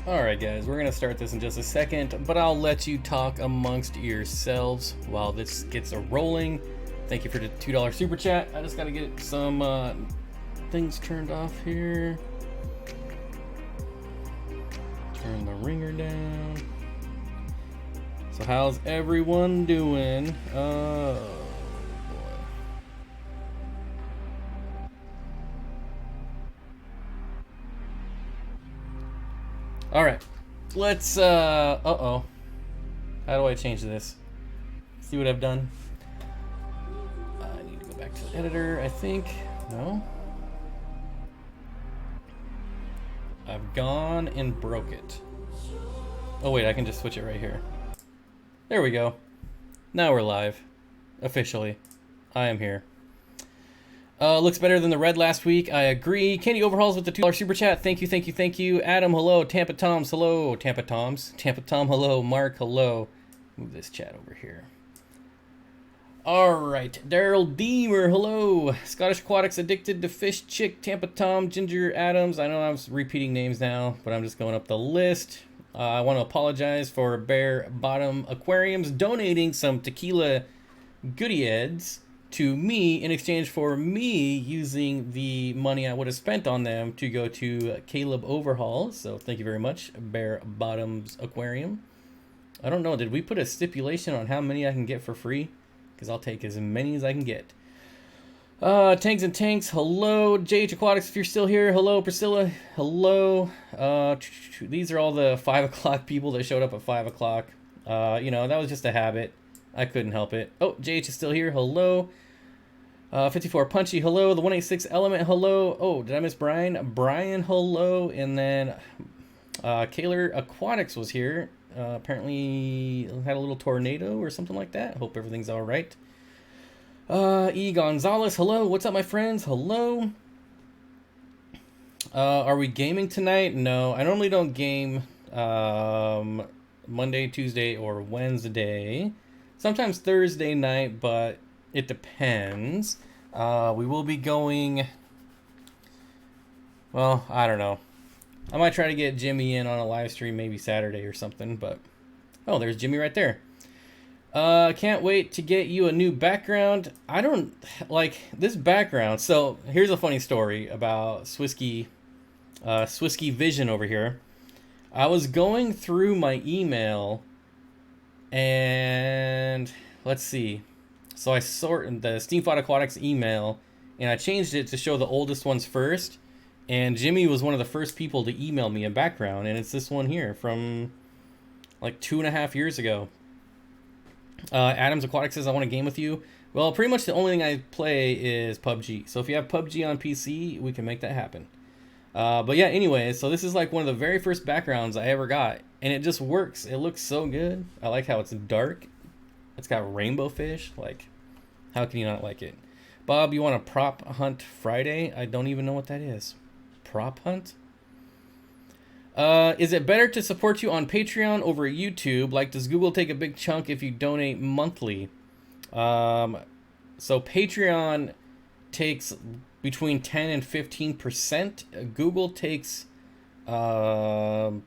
Alright guys, we're gonna start this in just a second, but I'll let you talk amongst yourselves while this gets a rolling. Thank you for the $2 super chat. I just gotta get some things turned off here. Turn the ringer down. So how's everyone doing? Boy. All right, let's, uh-oh. How do I change this? See what I've done? I need to go back to the editor, I think. No? I've gone and broke it. Oh wait, I can just switch it right here. There we go. Now we're live. Officially. I am here. Looks better than the red last week. I agree. Candy Overhauls with the $2 super chat. Thank you, thank you, thank you. Adam, hello. Tampa Toms, hello. Tampa Toms. Tampa Tom, hello. Mark, hello. Move this chat over here. All right. Daryl Deemer, hello. Scottish Aquatics, Addicted to Fish Chick, Tampa Tom, Ginger Adams. I know I'm repeating names now, but I'm just going up the list. I want to apologize for Bare Bottom Aquariums donating some tequila goodie heads to me in exchange for me using the money I would have spent on them to go to Caleb Overhaul. So thank you very much, Bare Bottoms Aquarium. I don't know, did we put a stipulation on how many I can get for free? Because I'll take as many as I can get. Tanks and Tanks, hello. JH Aquatics, if you're still here, hello. Priscilla, hello. These are all the 5 o'clock people that showed up at 5 o'clock. You know, that was just a habit. I couldn't help it. Oh, JH is still here. Hello. 54 Punchy. Hello. The 186 Element. Hello. Oh, did I miss Brian? Brian. Hello. And then Kaler Aquatics was here. Apparently had a little tornado or something like that. Hope everything's all right. E Gonzalez. Hello. What's up, my friends? Hello. Are we gaming tonight? No, I normally don't game Monday, Tuesday, or Wednesday. Sometimes Thursday night, but it depends. We will be going, well, I don't know. I might try to get Jimmy in on a live stream maybe Saturday or something, but, oh, there's Jimmy right there. Can't wait to get you a new background. I don't like this background. So here's a funny story about Swisky Vision over here. I was going through my email and let's see. So I sorted the Steenfott Aquatics email and I changed it to show the oldest ones first. And Jimmy was one of the first people to email me a background. And it's this one here from like 2.5 years ago. Adams Aquatics says, I want to game with you. Well, pretty much the only thing I play is PUBG. So if you have PUBG on PC, we can make that happen. But yeah, anyway, so this is like one of the very first backgrounds I ever got. And it just works. It looks so good. I like how it's dark. It's got rainbow fish. Like, how can you not like it? Bob, you want a prop hunt Friday? I don't even know what that is. Prop hunt? Is it better to support you on Patreon over YouTube? Like, does Google take a big chunk if you donate monthly? So Patreon takes between 10 and 15%. Google takes 30%.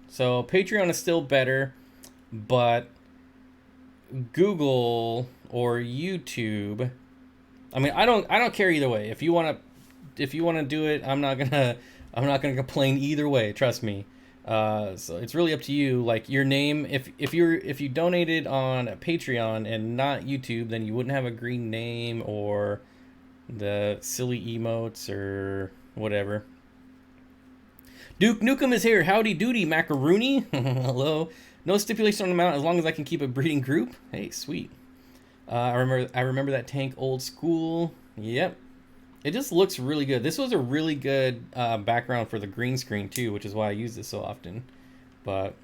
So Patreon is still better, but Google or YouTube, I mean, I don't care either way. If you want to do it, I'm not gonna complain either way. Trust me. So it's really up to you. Like your name, if you donated on Patreon and not YouTube, then you wouldn't have a green name or the silly emotes or whatever. Duke Nukem is here. Howdy doody, macaroni. Hello. No stipulation on amount as long as I can keep a breeding group. Hey, sweet. I remember that tank old school. Yep. It just looks really good. This was a really good background for the green screen too, which is why I use this so often. But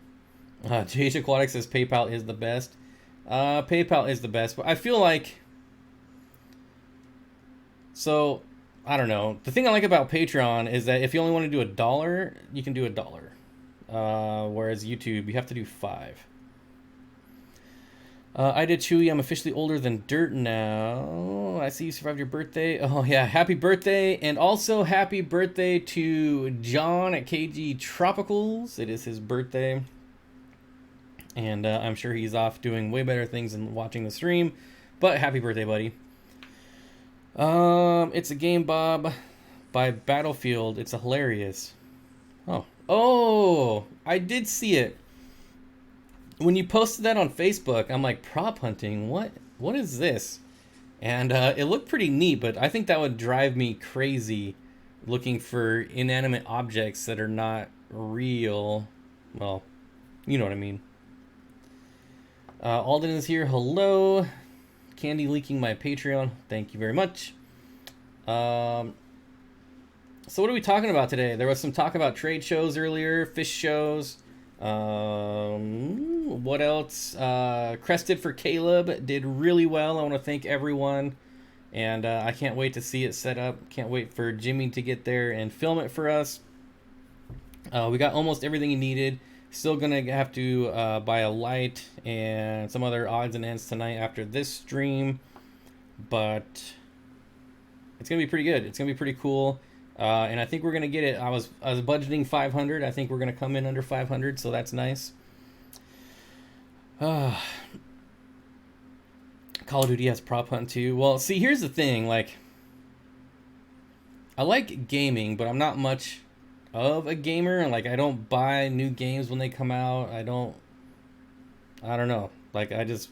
JH Aquatics says PayPal is the best. PayPal is the best, but I feel like, so I don't know. The thing I like about Patreon is that if you only want to do $1, you can do $1. Whereas YouTube, you have to do $5. I did Chewy. I'm officially older than dirt now. I see you survived your birthday. Oh, yeah. Happy birthday. And also happy birthday to John at KG Tropicals. It is his birthday. And I'm sure he's off doing way better things than watching the stream. But happy birthday, buddy. It's a game, Bob, by Battlefield. It's a hilarious. Oh, I did see it. When you posted that on Facebook, I'm like, prop hunting? What is this? And it looked pretty neat, but I think that would drive me crazy looking for inanimate objects that are not real. Well, you know what I mean. Alden is here. Hello. Candy leaking my Patreon. Thank you very much. So what are we talking about today? There was some talk about trade shows earlier, fish shows. What else? Crested for Caleb did really well. I want to thank everyone, and I can't wait to see it set up. Can't wait for Jimmy to get there and film it for us. We got almost everything he needed. Still gonna have to buy a light and some other odds and ends tonight after this stream, but it's gonna be pretty good. It's gonna be pretty cool. And I think we're gonna get it. I was budgeting 500. I think we're gonna come in under 500, so that's nice. Call of Duty has prop hunt too. Well, see, here's the thing. Like, I like gaming, but I'm not much of a gamer. Like, I don't buy new games when they come out. I don't know. Like, I just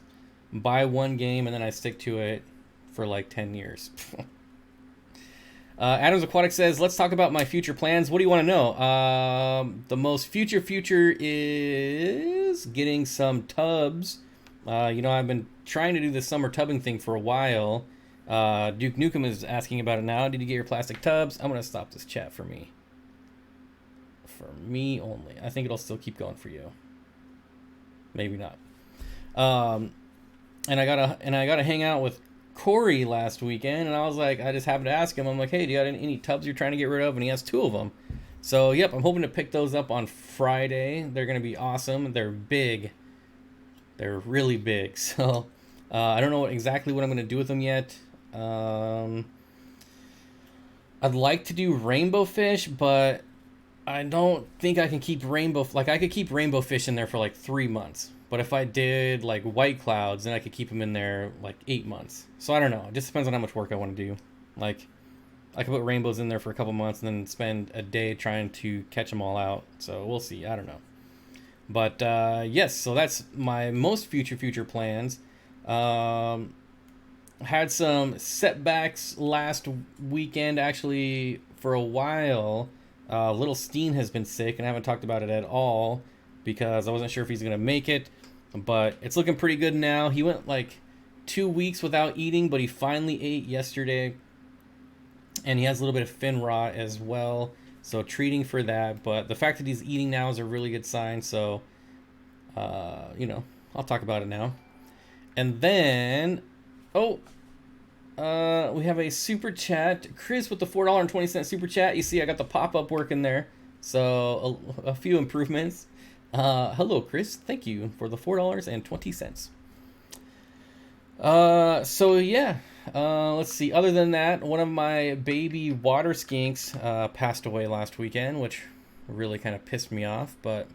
buy one game and then I stick to it for like 10 years. Adams Aquatics says, let's talk about my future plans. What do you want to know? The most future is getting some tubs. I've been trying to do this summer tubbing thing for a while. Duke Nukem is asking about it now. Did you get your plastic tubs? I'm going to stop this chat for me. For me only. I think it'll still keep going for you. Maybe not. And I gotta hang out with Corey last weekend, and I was like, I just happened to ask him, I'm like, hey, do you got any tubs you're trying to get rid of? And he has 2 of them. So, yep, I'm hoping to pick those up on Friday. They're going to be awesome. They're big. They're really big. So, I don't know exactly what I'm going to do with them yet. I'd like to do rainbow fish, but I don't think I can keep rainbow... Like, I could keep rainbow fish in there for, like, 3 months. But if I did, like, white clouds, then I could keep them in there, like, 8 months. So I don't know. It just depends on how much work I want to do. Like, I could put rainbows in there for a couple months and then spend a day trying to catch them all out. So we'll see. I don't know. But, yes, so that's my most future plans. Had some setbacks last weekend, actually, for a while. Little Steen has been sick, and I haven't talked about it at all because I wasn't sure if he's going to make it. But it's looking pretty good now. He went like 2 weeks without eating, but he finally ate yesterday. And he has a little bit of fin rot as well. So treating for that. But the fact that he's eating now is a really good sign. So, I'll talk about it now. And then, we have a super chat. Chris with the $4.20 super chat. You see, I got the pop-up working there. So a few improvements. Hello, Chris. Thank you for the $4.20. Let's see. Other than that, one of my baby water skinks passed away last weekend, which really kind of pissed me off. But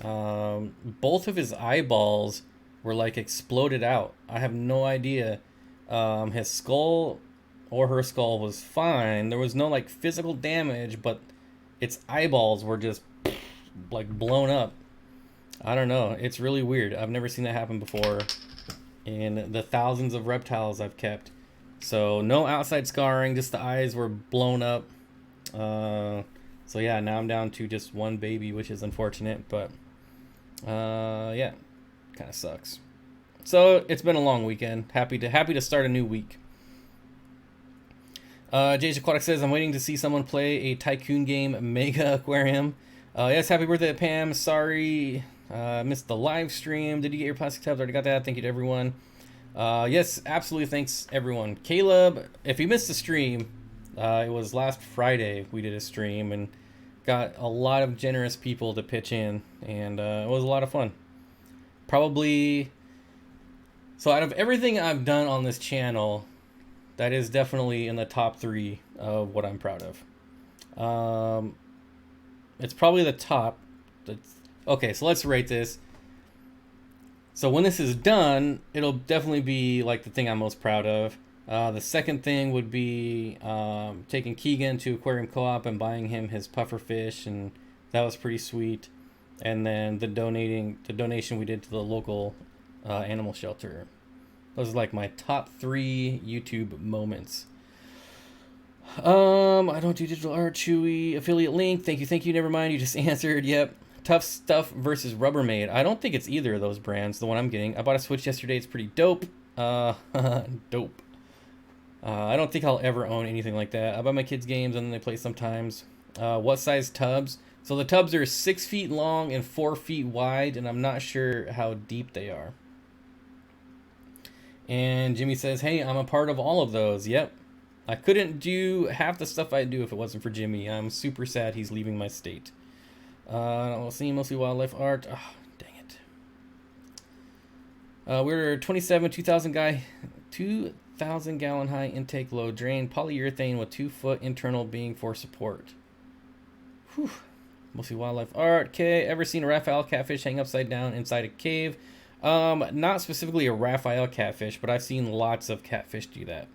both of his eyeballs were like exploded out. I have no idea. His skull or her skull was fine. There was no like physical damage, but its eyeballs were just like blown up. I don't know. It's really weird. I've never seen that happen before in the thousands of reptiles I've kept. So no outside scarring, just the eyes were blown up. So yeah, now I'm down to just one baby, which is unfortunate, but yeah, kind of sucks. So it's been a long weekend. Happy to start a new week. Jay's Aquatic says, I'm waiting to see someone play a tycoon game, Mega Aquarium. Yes, happy birthday, Pam. Sorry, missed the live stream. Did you get your plastic tubs? Already got that. Thank you to everyone. Yes, absolutely. Thanks, everyone. Caleb, if you missed the stream, it was last Friday we did a stream and got a lot of generous people to pitch in, and it was a lot of fun. Probably So out of everything I've done on this channel, that is definitely in the top 3 of what I'm proud of. It's probably the top. Okay, so let's rate this. So when this is done, it'll definitely be like the thing I'm most proud of. The second thing would be taking Keegan to Aquarium Co-op and buying him his puffer fish, and that was pretty sweet. And then the donation we did to the local animal shelter. Those are like my top 3 YouTube moments. I don't do digital art. Chewy affiliate link. Thank you. Never mind. You just answered. Yep. Tough Stuff versus Rubbermaid. I don't think it's either of those brands. The one I'm getting. I bought a Switch yesterday. It's pretty dope. Dope. I don't think I'll ever own anything like that. I buy my kids games and then they play sometimes. What size tubs? So the tubs are 6 feet long and 4 feet wide, and I'm not sure how deep they are. And Jimmy says, hey, I'm a part of all of those. Yep. I couldn't do half the stuff I'd do if it wasn't for Jimmy. I'm super sad he's leaving my state. I'll see mostly wildlife art. Oh, dang it. We're 27, 2,000 gallon high intake low drain polyurethane with 2-foot internal being for support. Whew. Mostly wildlife art. Okay, ever seen a Raphael catfish hang upside down inside a cave? Not specifically a Raphael catfish, but I've seen lots of catfish do that.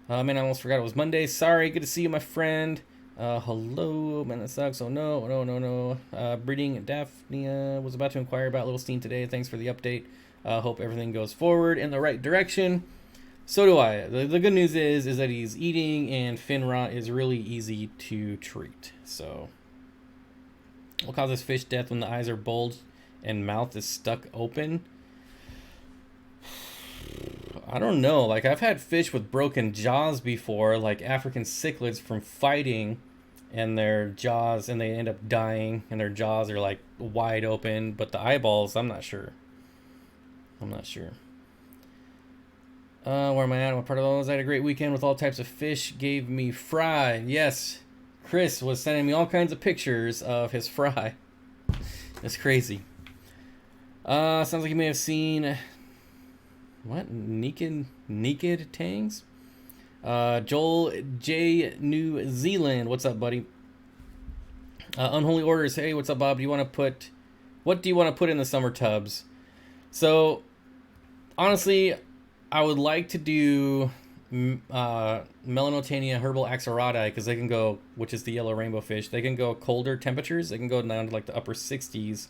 Man, I almost forgot it was Monday. Sorry, good to see you, my friend. Hello, man, that sucks. Oh, no. Breeding Daphnia was about to inquire about little Steen today. Thanks for the update. Hope everything goes forward in the right direction. So do I. The good news is that he's eating, and fin rot is really easy to treat. So, what causes fish death when the eyes are bulged and mouth is stuck open? I don't know. Like, I've had fish with broken jaws before, like African cichlids from fighting, and their jaws, and they end up dying, and their jaws are like wide open, but the eyeballs, I'm not sure. Where am I at? What part of those? I had a great weekend with all types of fish. Gave me fry. Yes, Chris was sending me all kinds of pictures of his fry. It's crazy. Sounds like you may have seen... What? Naked Tangs? Joel J. New Zealand. What's up, buddy? Unholy Orders. Hey, what's up, Bob? What do you want to put in the summer tubs? So, honestly, I would like to do Melanotania herbal axorati, because they can go, which is the yellow rainbow fish, they can go colder temperatures. They can go down to like the upper 60s.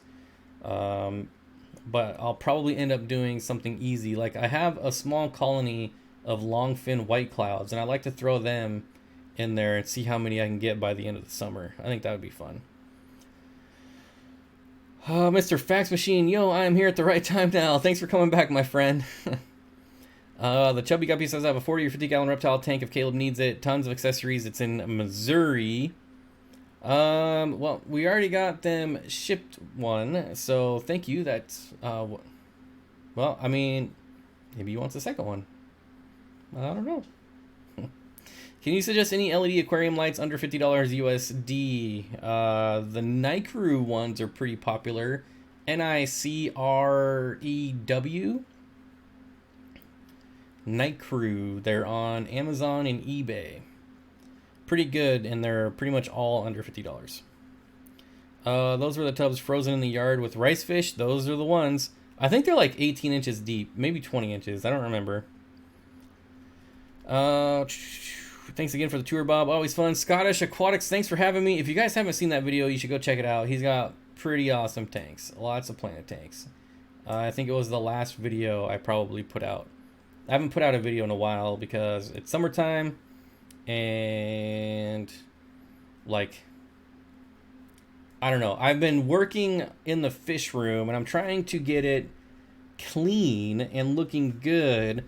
But I'll probably end up doing something easy. Like, I have a small colony of longfin white clouds, and I like to throw them in there and see how many I can get by the end of the summer. I think that would be fun. Mr. Fax Machine, yo, I am here at the right time now. Thanks for coming back, my friend. The Chubby Guppy says I have a 40 or 50 gallon reptile tank if Caleb needs it. Tons of accessories. It's in Missouri. Well, we already got them shipped one, so thank you. That's, well, I mean, maybe he wants a second one. I don't know. Can you suggest any LED aquarium lights under $50 USD? The Nicrew ones are pretty popular. Nicrew. Nicrew. They're on Amazon and eBay. Pretty good, and they're pretty much all under $50. Those were the tubs frozen in the yard with rice fish. Those are the ones. I think they're like 18 inches deep, maybe 20 inches. I don't remember. Thanks again for the tour, Bob. Always fun. Scottish Aquatics, thanks for having me. If you guys haven't seen that video, you should go check it out. He's got pretty awesome tanks. Lots of planet tanks. I think it was the last video I probably put out. I haven't put out a video in a while because it's summertime. And like, I don't know, I've been working in the fish room and I'm trying to get it clean and looking good,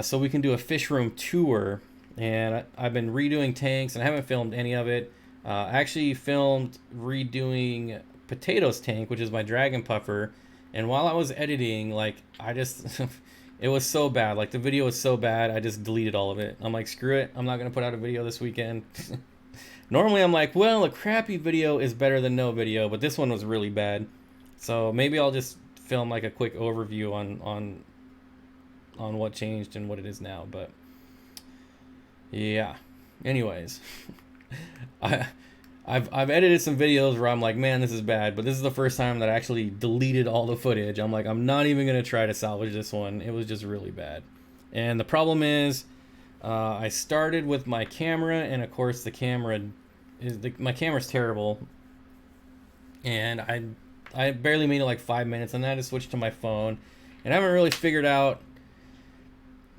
so we can do a fish room tour. And I've been redoing tanks and I haven't filmed any of it. I actually filmed redoing Potato's tank, which is my dragon puffer, and while I was editing, like, I just it was so bad. Like, the video was so bad, I just deleted all of it. I'm like, screw it. I'm not going to put out a video this weekend. Normally, I'm like, well, a crappy video is better than no video, but this one was really bad. So maybe I'll just film, like, a quick overview on on what changed and what it is now. But yeah. Anyways, I've edited some videos where I'm like, man, this is bad. But this is the first time that I actually deleted all the footage. I'm like, I'm not even gonna try to salvage this one. It was just really bad. And the problem is, I started with my camera, and of course the camera is my camera's terrible. And I barely made it like 5 minutes, and then I had to switch to my phone, and I haven't really figured out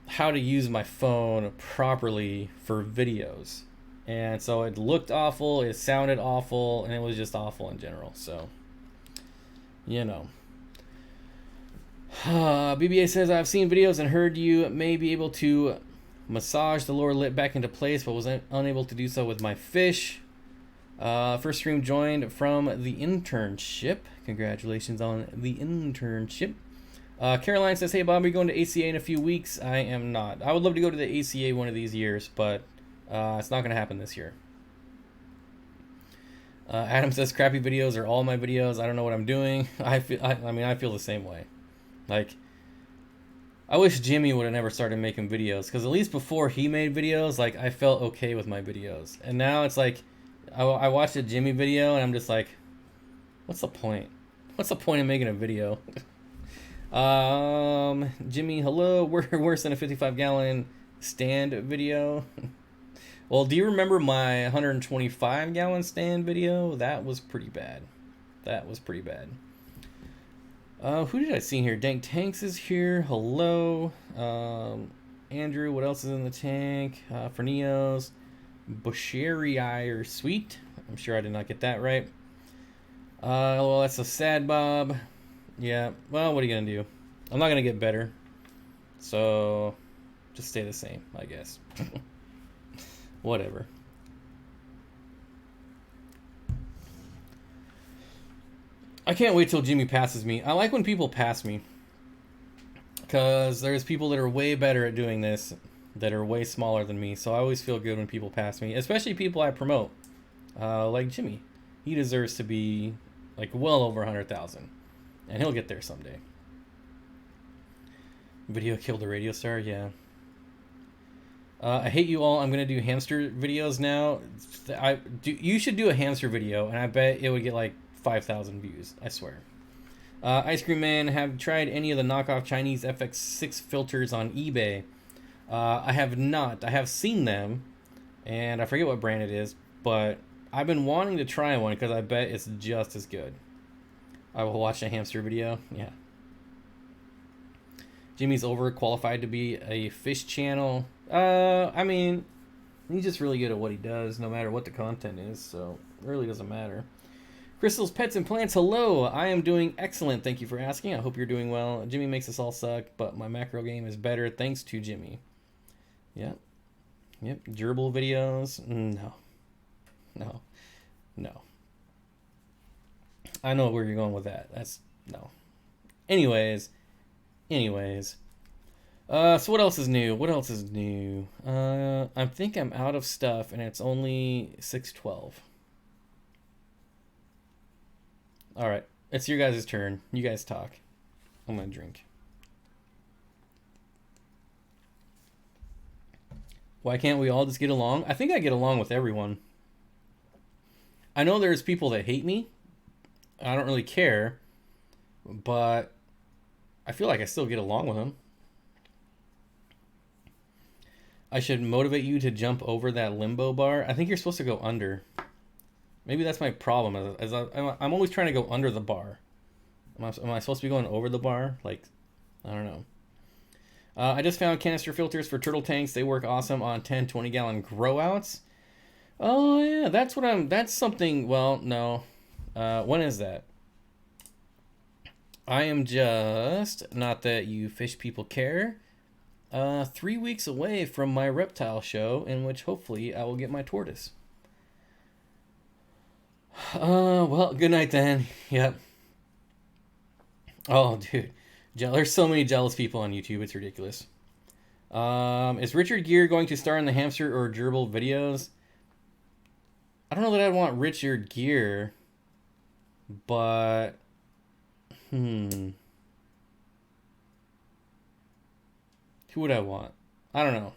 how to use my phone properly for videos. And so it looked awful, it sounded awful, and it was just awful in general. So, you know. BBA says, I've seen videos and heard you may be able to massage the lower lip back into place, but was unable to do so with my fish. First stream joined from the internship. Congratulations on the internship. Caroline says, hey Bob, are you going to ACA in a few weeks? I am not. I would love to go to the ACA one of these years, but it's not going to happen this year. Adam says, crappy videos are all my videos. I don't know what I'm doing. I mean, I feel the same way. Like, I wish Jimmy would have never started making videos, because at least before he made videos, like, I felt okay with my videos. And now it's like, I watched a Jimmy video, and I'm just like, what's the point? What's the point of making a video? Jimmy, hello. Worse than a 55-gallon stand video. Well, do you remember my 125-gallon stand video? That was pretty bad. That was pretty bad. Who did I see here? Dang Tanks is here. Hello. Andrew, what else is in the tank? Fernios. Busherii or Sweet. I'm sure I did not get that right. Well, that's a sad Bob. Yeah, well, what are you going to do? I'm not going to get better. So, just stay the same, I guess. Whatever. I can't wait till Jimmy passes me. I like when people pass me, because there's people that are way better at doing this that are way smaller than me. So I always feel good when people pass me, especially people I promote, like Jimmy. He deserves to be like well over 100,000, and he'll get there someday. Video killed the radio star. Yeah. I hate you all. I'm gonna do hamster videos now. You should do a hamster video, and I bet it would get like 5,000 views. I swear. Ice Cream Man, have you tried any of the knockoff Chinese FX6 filters on eBay? I have not. I have seen them, and I forget what brand it is, but I've been wanting to try one because I bet it's just as good. I will watch a hamster video. Yeah. Jimmy's overqualified to be a fish channel. I mean, he's just really good at what he does, no matter what the content is, so it really doesn't matter. Crystal's Pets and Plants, hello. I am doing excellent. Thank you for asking. I hope you're doing well. Jimmy makes us all suck, but my macro game is better thanks to Jimmy. Yep. Yep. Gerbil videos. No. No. No. I know where you're going with that. That's no. Anyways. So what else is new? I think I'm out of stuff, and it's only 6:12. All right, it's your guys' turn. You guys talk. I'm gonna drink. Why can't we all just get along? I think I get along with everyone. I know there's people that hate me. I don't really care, but I feel like I still get along with them. I should motivate you to jump over that limbo bar. I think you're supposed to go under. Maybe that's my problem. I'm always trying to go under the bar. Am I supposed to be going over the bar? Like, I don't know. I just found canister filters for turtle tanks. They work awesome on 10, 20-gallon grow outs. Oh, yeah, that's something. Well, no. When is that? I am just, not that you fish people care, 3 weeks away from my reptile show, in which hopefully I will get my tortoise. Well, good night then. Yep. Oh, dude. There's so many jealous people on YouTube. It's ridiculous. Is Richard Gere going to star in the hamster or gerbil videos? I don't know that I'd want Richard Gere, but Who would I want? I don't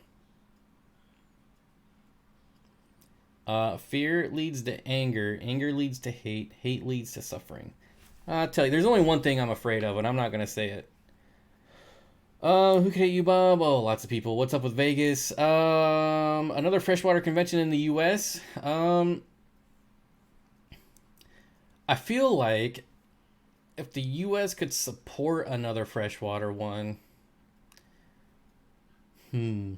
know. Fear leads to anger. Anger leads to hate. Hate leads to suffering. I'll tell you, there's only one thing I'm afraid of, and I'm not going to say it. Who could hate you, Bob? Oh, lots of people. What's up with Vegas? Another freshwater convention in the U.S. I feel like if the U.S. could support another freshwater one, I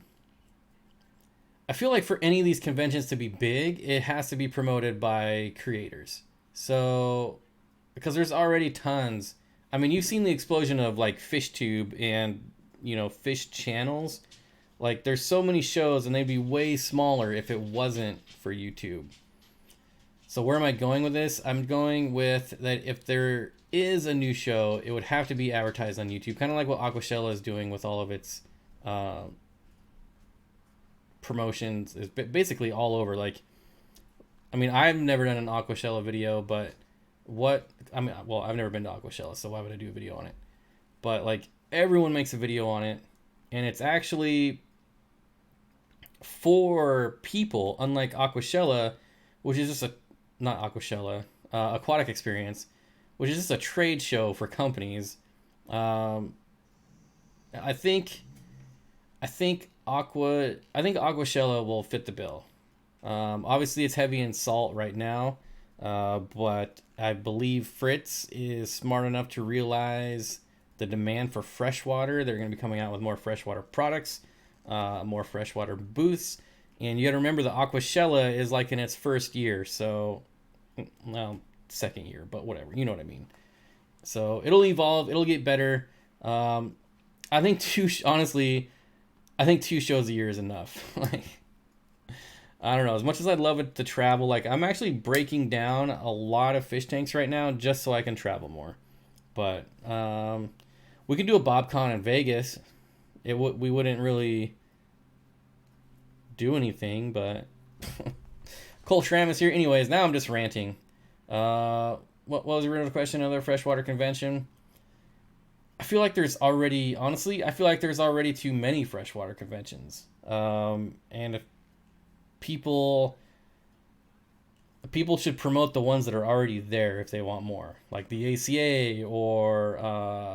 feel like for any of these conventions to be big, it has to be promoted by creators. So, because there's already tons. I mean, you've seen the explosion of like FishTube and, you know, fish channels. Like, there's so many shows, and they'd be way smaller if it wasn't for YouTube. So where am I going with this? I'm going with that if there is a new show, it would have to be advertised on YouTube, kind of like what Aquashella is doing with all of its promotions. Is basically all over. Like, I mean, I've never done an Aquashella video, but I've never been to Aquashella, so why would I do a video on it? But like, everyone makes a video on it, and it's actually for people, unlike Aquashella, which is just not Aquashella, Aquatic Experience, which is just a trade show for companies. I think Aquashella will fit the bill. Obviously, it's heavy in salt right now, but I believe Fritz is smart enough to realize the demand for freshwater. They're going to be coming out with more freshwater products, more freshwater booths. And you got to remember the Aquashella is like in its first year, so, well, second year, but whatever, you know what I mean. So it'll evolve, it'll get better. I think honestly, I think 2 shows a year is enough. Like, I don't know, as much as I'd love it to travel, like, I'm actually breaking down a lot of fish tanks right now just so I can travel more. But we could do a BobCon in Vegas. We wouldn't really do anything, but Cole Schramm is here. Anyways, now I'm just ranting. What was the original question? Another freshwater convention? I feel like there's already too many freshwater conventions. And if people should promote the ones that are already there if they want more, like the ACA or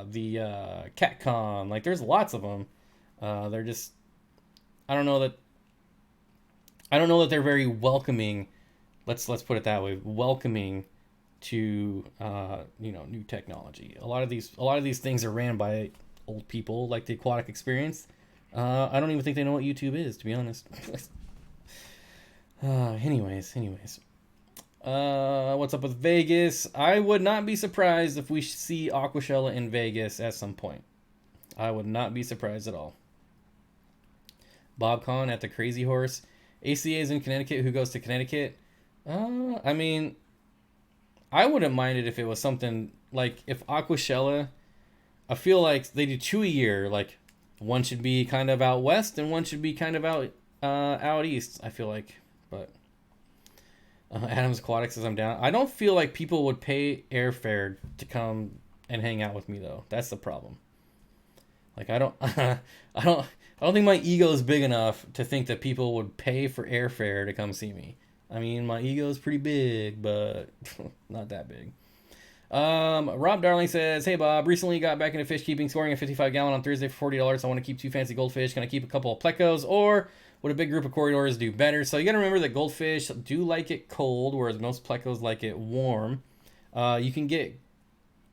the CatCon. Like, there's lots of them. They're just, I don't know that they're very welcoming. Let's put it that way, welcoming to new technology. A lot of these things are ran by old people, like the Aquatic Experience. I don't even think they know what YouTube is, to be honest. Anyways. What's up with Vegas? I would not be surprised if we see Aquashella in Vegas at some point. I would not be surprised at all. BobCon at the Crazy Horse. ACA is in Connecticut. Who goes to Connecticut? I mean, I wouldn't mind it if it was something like, if Aquashella, I feel like they do 2 a year. Like, one should be kind of out west and one should be kind of out east, I feel like. But Adams Aquatics says I'm down. I don't feel like people would pay airfare to come and hang out with me, though. That's the problem. Like, I don't think my ego is big enough to think that people would pay for airfare to come see me. I mean, my ego is pretty big, but not that big. Rob Darling says, hey Bob, recently got back into fish keeping, scoring a 55 gallon on Thursday for $40. I want to keep 2 fancy goldfish. Can I keep a couple of plecos, or would a big group of corridors do better? So you got to remember that goldfish do like it cold, whereas most plecos like it warm. You can get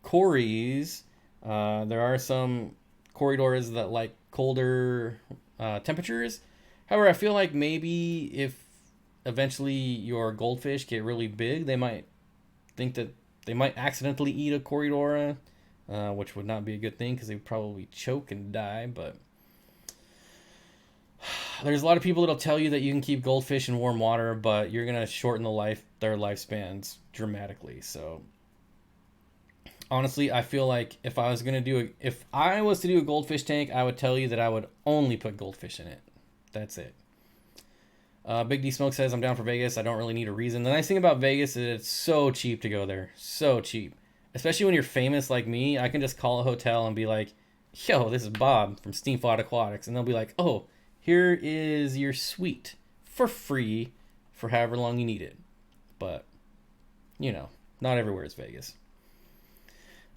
cories. There are some corridors that like colder temperatures. However, I feel like maybe if eventually your goldfish get really big, they might think that they might accidentally eat a corridora, which would not be a good thing because they would probably choke and die. But there's a lot of people that'll tell you that you can keep goldfish in warm water, but you're gonna shorten their lifespans dramatically. So honestly, I feel like if I was to do a goldfish tank, I would tell you that I would only put goldfish in it. That's it. Big D Smoke says, I'm down for Vegas. I don't really need a reason. The nice thing about Vegas is it's so cheap to go there. So cheap. Especially when you're famous like me. I can just call a hotel and be like, yo, this is Bob from Steenfott Aquatics. And they'll be like, oh, here is your suite for free for however long you need it. But, you know, not everywhere is Vegas.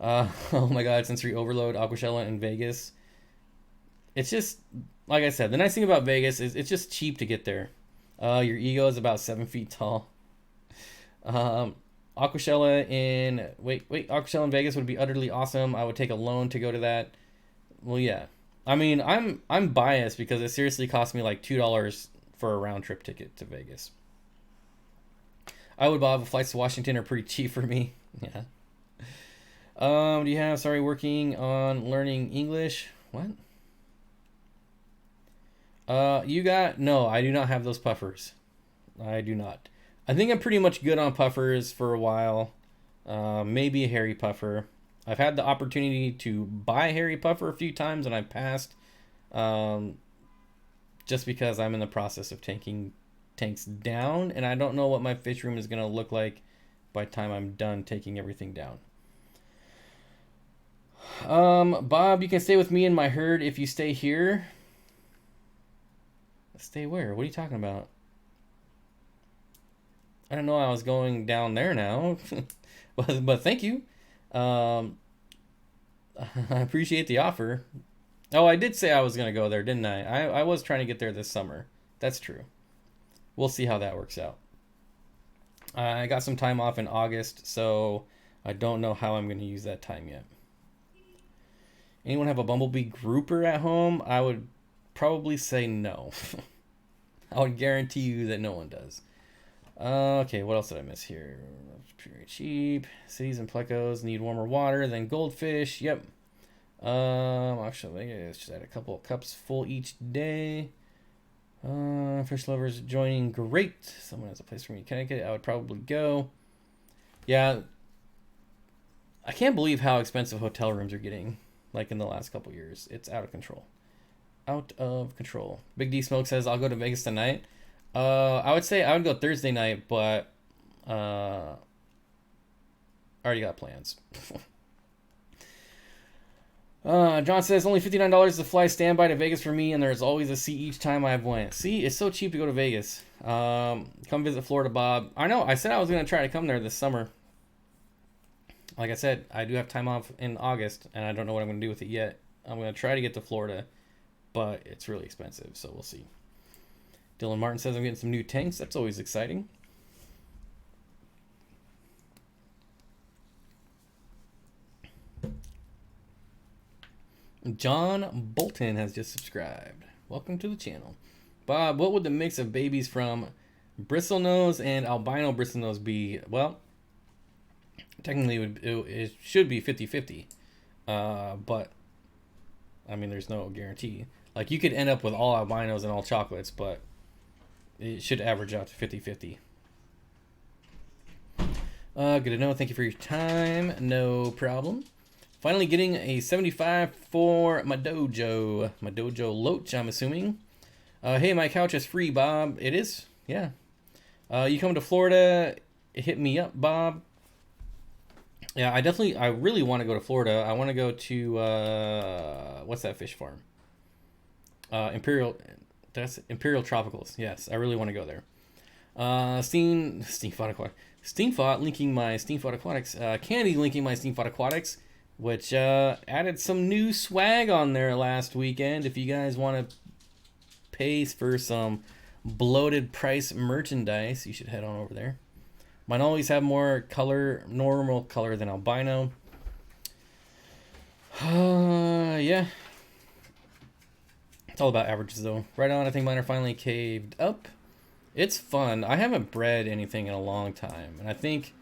Oh my god, sensory overload, Aquashella in Vegas. It's just, like I said, the nice thing about Vegas is it's just cheap to get there. Your ego is about 7 feet tall. Aquashella in Aquashella in Vegas would be utterly awesome. I would take a loan to go to that. Well, yeah. I mean, I'm biased because it seriously cost me like $2 for a round trip ticket to Vegas. I would, Bob. Flights to Washington are pretty cheap for me. Yeah. Do you have working on learning English? What? No, I do not have those puffers. I do not. I think I'm pretty much good on puffers for a while. Maybe a hairy puffer. I've had the opportunity to buy a hairy puffer a few times and I passed. Just because I'm in the process of taking tanks down and I don't know what my fish room is going to look like by the time I'm done taking everything down. Bob, you can stay with me in my herd if you stay here. Stay where? What are you talking about? I don't know. I was going down there now, but thank you. I appreciate the offer. Oh, I did say I was gonna go there, didn't I? I was trying to get there this summer. That's true. We'll see how that works out. I got some time off in August, so I don't know how I'm going to use that time yet. Anyone have a bumblebee grouper at home? I would probably say no. I would guarantee you that no one does. Okay, what else did I miss here? Pretty cheap. Cities and plecos need warmer water than goldfish. Yep. Actually, let's just add a couple of cups full each day. Fish lovers joining. Great. Someone has a place for me in Connecticut. I would probably go. Yeah. I can't believe how expensive hotel rooms are getting. Like in the last couple years. It's out of control. Out of control. Big D Smoke says, I'll go to Vegas tonight. I would say I would go Thursday night, but I already got plans. John says, only $59 to fly standby to Vegas for me, and there's always a seat each time I've went. See, it's so cheap to go to Vegas. Come visit Florida, Bob. I know, I said I was going to try to come there this summer. Like I said, I do have time off in August, and I don't know what I'm going to do with it yet. I'm going to try to get to Florida, but it's really expensive, so we'll see. Dylan Martin says I'm getting some new tanks. That's always exciting. John Bolton has just subscribed. Welcome to the channel. Bob, what would the mix of babies from bristlenose and albino bristlenose be? Well, technically it should be 50-50. But, I mean, there's no guarantee. Like, you could end up with all albinos and all chocolates, but it should average out to 50-50. Good to know. Thank you for your time. No problem. Finally getting a 75 for my dojo. My dojo loach, I'm assuming. Hey, my couch is free, Bob. It is? Yeah. You come to Florida, hit me up, Bob. Yeah, I really want to go to Florida. I want to go to, what's that fish farm? Imperial Tropicals. Yes, I really want to go there. Steenfott Aquatics. Steenfott linking my Steenfott Aquatics. Candy linking my Steenfott Aquatics, which added some new swag on there last weekend. If you guys want to pay for some bloated price merchandise, you should head on over there. Mine always have more color, normal color than albino. Yeah. It's all about averages, though. Right on, I think mine are finally caved up. It's fun. I haven't bred anything in a long time, and I think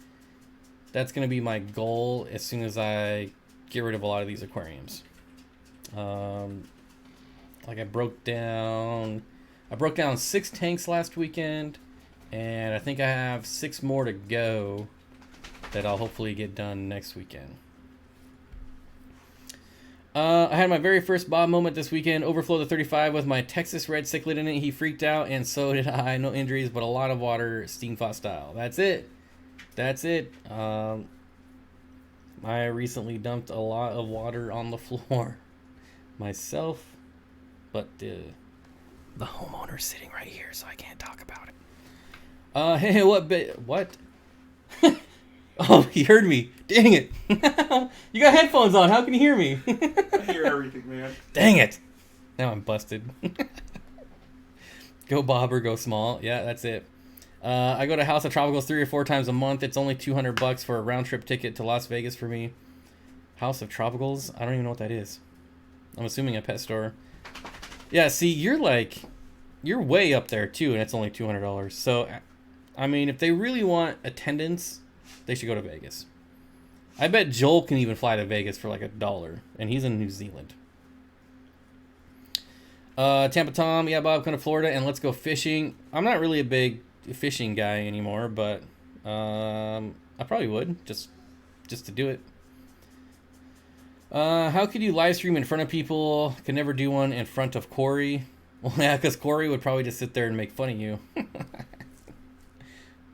that's going to be my goal as soon as I get rid of a lot of these aquariums. Like I broke down 6 tanks last weekend, and I think I have 6 more to go that I'll hopefully get done next weekend. I had my very first Bob moment this weekend. Overflow the 35 with my Texas red cichlid in it. He freaked out, and so did I. No injuries, but a lot of water, Steenfott style. That's it. That's it. I recently dumped a lot of water on the floor. myself, but the homeowner's sitting right here, so I can't talk about it. Hey, what? Oh, he heard me. Dang it. You got headphones on. How can you hear me? I hear everything, man. Dang it. Now I'm busted. Go Bob or go small. Yeah, that's it. I go to House of Tropicals 3 or 4 times a month. It's only $200 for a round trip ticket to Las Vegas for me. House of Tropicals? I don't even know what that is. I'm assuming a pet store. Yeah, see, you're way up there too, and it's only $200. So, I mean, if they really want attendance, they should go to Vegas. I bet Joel can even fly to Vegas for like $1, and he's in New Zealand. Tampa Tom, yeah, Bob, come to Florida and let's go fishing. I'm not really a big fishing guy anymore, but I probably would just to do it. How could you live stream in front of people? Could never do one in front of Corey. Well, yeah, because Corey would probably just sit there and make fun of you.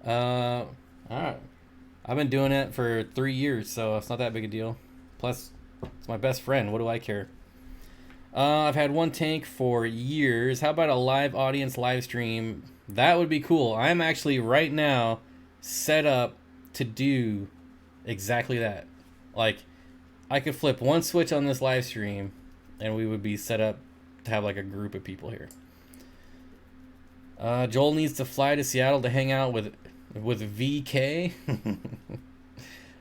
All right. I've been doing it for 3 years, so it's not that big a deal. Plus, it's my best friend. What do I care? I've had one tank for years. How about a live audience live stream? That would be cool. I'm actually right now set up to do exactly that. Like, I could flip one switch on this live stream and we would be set up to have like a group of people here. Joel needs to fly to Seattle to hang out with VK.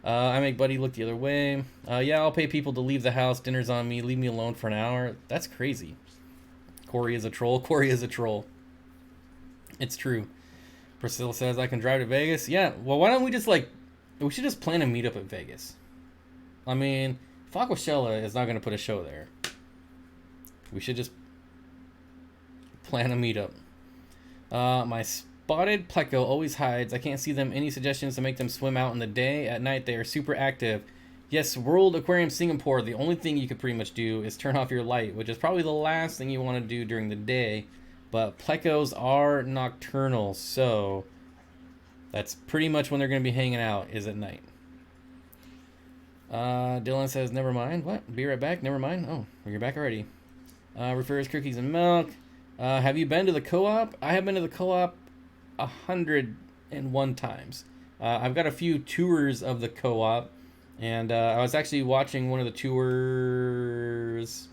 I make Buddy look the other way. Yeah, I'll pay people to leave the house. Dinner's on me. Leave me alone for an hour. That's crazy. Corey is a troll. Corey is a troll. It's true. Priscilla says I can drive to Vegas. Yeah, well, why don't we just we should just plan a meetup at Vegas. I mean, if Aquashella is not going to put a show there, we should just plan a meetup. My spotted pleco always hides. I can't see them. Any suggestions to make them swim out in the day? At night, they are super active. Yes, World Aquarium Singapore, the only thing you could pretty much do is turn off your light, which is probably the last thing you want to do during the day. But plecos are nocturnal, so that's pretty much when they're going to be hanging out, is at night. Dylan says, never mind. What? Be right back? Never mind? Oh, you're back already. Refers cookies and milk. Have you been to the co-op? I have been to the co-op 101 times. I've got a few tours of the co-op, and I was actually watching one of the tours,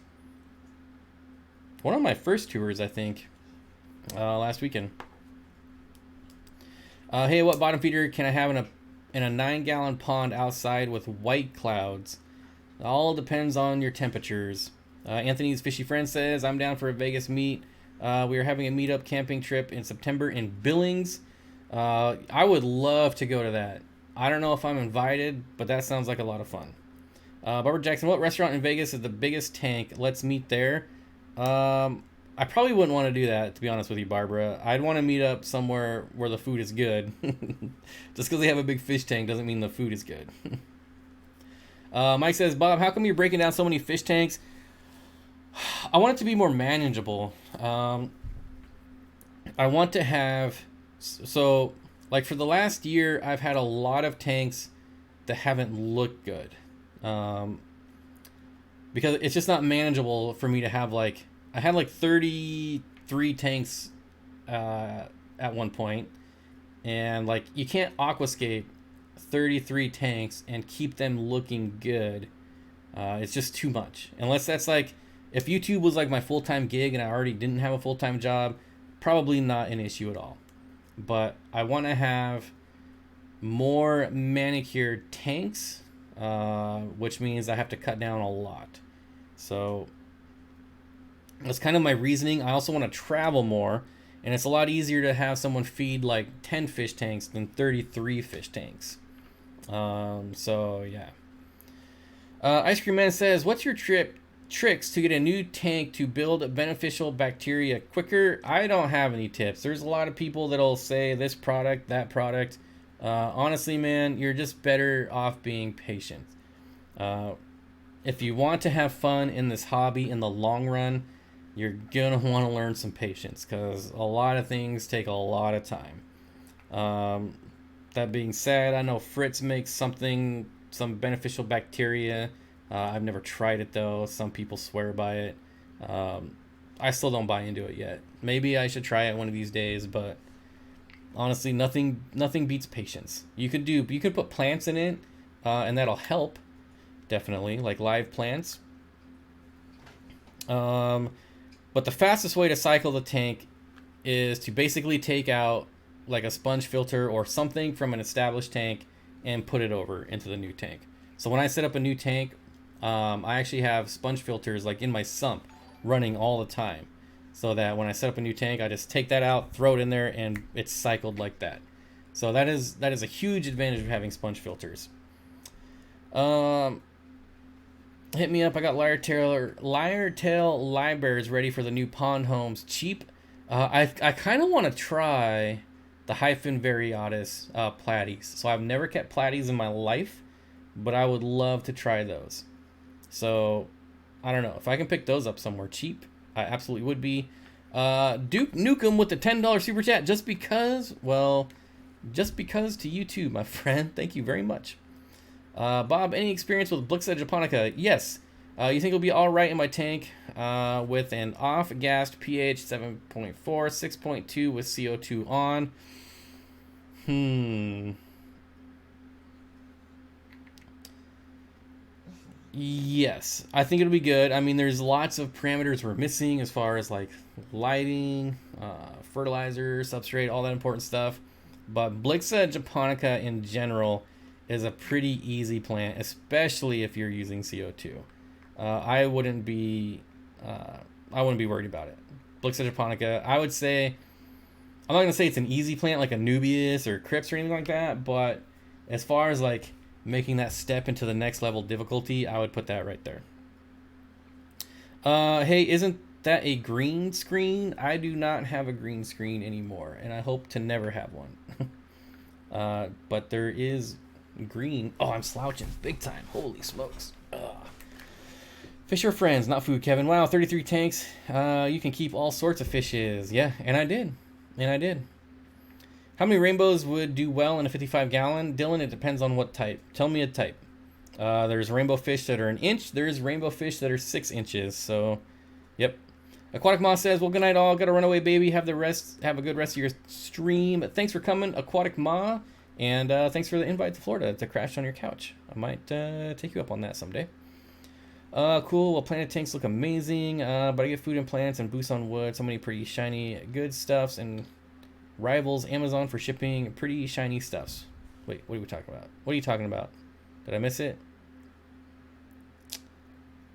one of my first tours, I think, last weekend. Hey, what bottom feeder can I have in a 9-gallon pond outside with white clouds? It all depends on your temperatures. Anthony's fishy friend says, I'm down for a Vegas meet. We are having a meetup camping trip in September in Billings. I would love to go to that. I don't know if I'm invited, but that sounds like a lot of fun. Barbara Jackson, what restaurant in Vegas is the biggest tank? Let's meet there. I probably wouldn't want to do that, to be honest with you, Barbara. I'd want to meet up somewhere where the food is good. Just because they have a big fish tank doesn't mean the food is good. Mike says, Bob, how come you're breaking down so many fish tanks? I want it to be more manageable. I want to have... So, like, for the last year, I've had a lot of tanks that haven't looked good. Because it's just not manageable for me to have, like... I had, like, 33 tanks at one point. And, like, you can't aquascape 33 tanks and keep them looking good. It's just too much. Unless that's, like... If YouTube was, like, my full-time gig and I already didn't have a full-time job, probably not an issue at all. But I want to have more manicured tanks, which means I have to cut down a lot. So that's kind of my reasoning. I also want to travel more, and it's a lot easier to have someone feed like 10 fish tanks than 33 fish tanks. So yeah. Ice Cream Man says, what's your tricks to get a new tank to build beneficial bacteria quicker? I don't have any tips. There's a lot of people that'll say this product, that product. Honestly, man, you're just better off being patient. If you want to have fun in this hobby in the long run, you're gonna want to learn some patience, because a lot of things take a lot of time. That being said, I know Fritz makes some beneficial bacteria I've never tried it though. Some people swear by it. I still don't buy into it yet. Maybe I should try it one of these days, but honestly, nothing beats patience. You could put plants in it, and that'll help definitely, like live plants. But the fastest way to cycle the tank is to basically take out like a sponge filter or something from an established tank and put it over into the new tank. So when I set up a new tank, I actually have sponge filters like in my sump running all the time, so that when I set up a new tank, I just take that out, throw it in there, and it's cycled like that. So that is a huge advantage of having sponge filters. Hit me up. I got lyre-tail livebearers ready for the new pond homes. Cheap. I kind of want to try the hyphen variatus platies. So I've never kept platies in my life, but I would love to try those. So I don't know if I can pick those up somewhere cheap. I absolutely would be. Duke Nukem with the $10 super chat just because. Well, just because to you too, my friend. Thank you very much. Bob, any experience with Blixa japonica? Yes. You think it'll be all right in my tank with an off-gassed pH 7.4, 6.2 with CO2 on? Yes, I think it'll be good. I mean, there's lots of parameters we're missing as far as like lighting, fertilizer, substrate, all that important stuff. But Blixa japonica in general is a pretty easy plant, especially if you're using CO2. I wouldn't be worried about it. Blixa japonica, I would say, I'm not gonna say it's an easy plant like a Nubius or Crips or anything like that, but as far as like making that step into the next level difficulty, I would put that right there. Hey, isn't that a green screen? I do not have a green screen anymore, and I hope to never have one. But there is green. Oh, I'm slouching big time. Holy smokes. Fish are friends, not food, Kevin. Wow, 33 tanks. You can keep all sorts of fishes. Yeah, and I did. How many rainbows would do well in a 55-gallon? Dylan, it depends on what type. Tell me a type. There's rainbow fish that are an inch. There's rainbow fish that are 6 inches. So, yep. Aquatic Ma says, well, good night all. Gotta run away, baby. Have a good rest of your stream. Thanks for coming, Aquatic Ma. And thanks for the invite to Florida to crash on your couch. I might take you up on that someday. Cool. Well, planted tanks look amazing. But I get food and plants and boosts on wood. So many pretty shiny good stuffs and rivals Amazon for shipping pretty shiny stuffs. Wait, what are we talking about? What are you talking about? Did I miss it?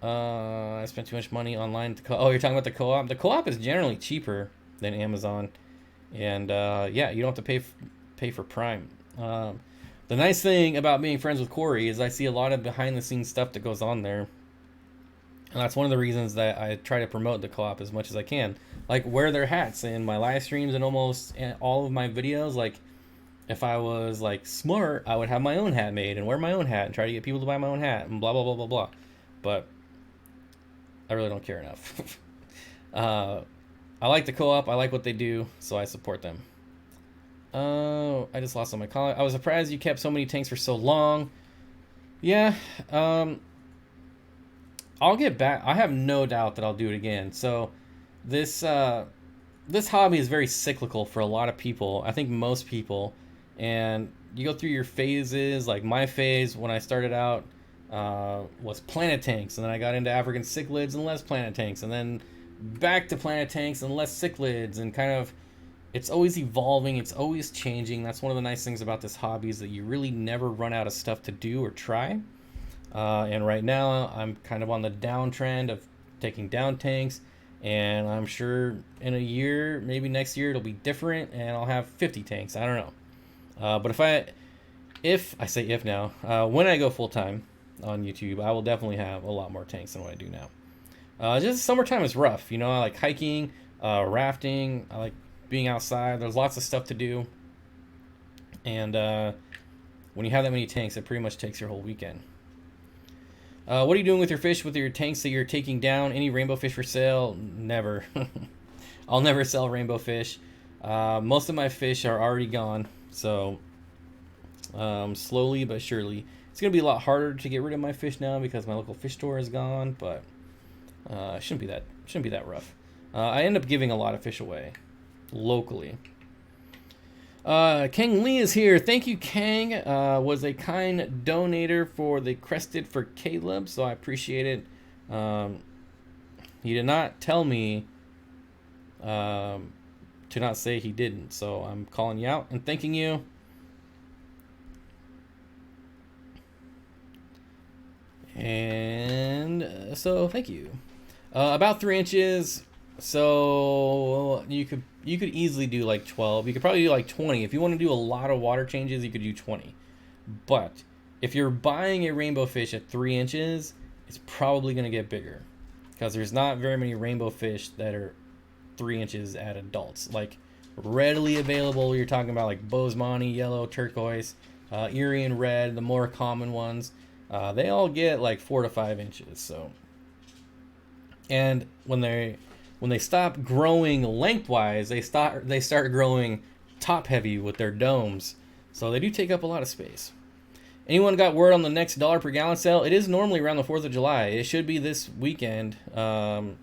I spent too much money online. Oh, you're talking about the co-op? The co-op is generally cheaper than Amazon. And yeah, you don't have to pay for Prime. The nice thing about being friends with Corey is I see a lot of behind the scenes stuff that goes on there. And that's one of the reasons that I try to promote the co-op as much as I can. Like, wear their hats in my live streams and almost all of my videos. Like, if I was, like, smart, I would have my own hat made and wear my own hat and try to get people to buy my own hat and blah, blah, blah, blah, blah. But I really don't care enough. I like the co-op. I like what they do, so I support them. Oh, I just lost all my color. I was surprised you kept so many tanks for so long. Yeah, I'll get back. I have no doubt that I'll do it again. So this hobby is very cyclical for a lot of people. I think most people. And you go through your phases. Like my phase when I started out was planet tanks, and then I got into African cichlids and less planet tanks, and then back to planet tanks and less cichlids, and kind of it's always evolving, it's always changing. That's one of the nice things about this hobby is that you really never run out of stuff to do or try. And right now I'm kind of on the downtrend of taking down tanks, and I'm sure in a year, maybe next year, it'll be different and I'll have 50 tanks. I don't know. But when I go full time on YouTube, I will definitely have a lot more tanks than what I do now. Just summertime is rough. You know, I like hiking, rafting. I like being outside. There's lots of stuff to do. And when you have that many tanks, it pretty much takes your whole weekend. What are you doing with your fish, with your tanks that you're taking down? Any rainbow fish for sale? Never. I'll never sell rainbow fish. Most of my fish are already gone. So slowly but surely. It's going to be a lot harder to get rid of my fish now because my local fish store is gone, but it shouldn't be that rough. I end up giving a lot of fish away locally. Kang Lee is here. Thank you, Kang. Was a kind donator for the Crested for Caleb, so I appreciate it. He did not tell me to not say he didn't, so I'm calling you out and thanking you. And so thank you. About 3 inches. So you could easily do like 12. You could probably do like 20. If you want to do a lot of water changes, you could do 20. But if you're buying a rainbow fish at 3 inches, it's probably going to get bigger because there's not very many rainbow fish that are 3 inches at adults. Like readily available, you're talking about like Bozeman, yellow, turquoise, Erie and red, the more common ones. They all get like 4 to 5 inches. So, and when they stop growing lengthwise, they start growing top heavy with their domes. So they do take up a lot of space. Anyone got word on the next $1 per gallon sale? It is normally around the 4th of July. It should be this weekend,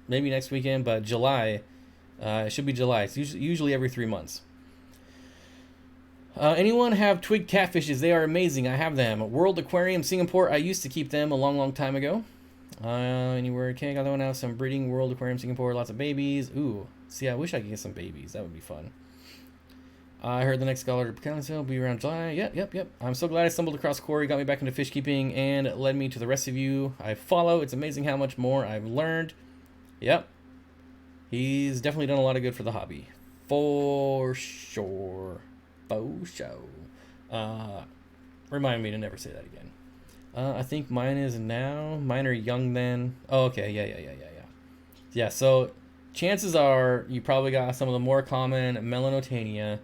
maybe next weekend, but July. It should be July. It's usually every 3 months. Anyone have twig catfishes? They are amazing. I have them. World Aquarium Singapore. I used to keep them a long time ago. Anywhere King, I don't have some breeding. World Aquarium Singapore. Lots of babies. Ooh. See, I wish I could get some babies. That would be fun. I heard the next $1 per gallon sale will be around July. Yep. I'm so glad I stumbled across Corey, got me back into fish keeping, and led me to the rest of you I follow. It's amazing how much more I've learned. Yep. He's definitely done a lot of good for the hobby. For sure. Remind me to never say that again. I think mine is now. Mine are young then. Oh, okay. Yeah, so chances are you probably got some of the more common Melanotania,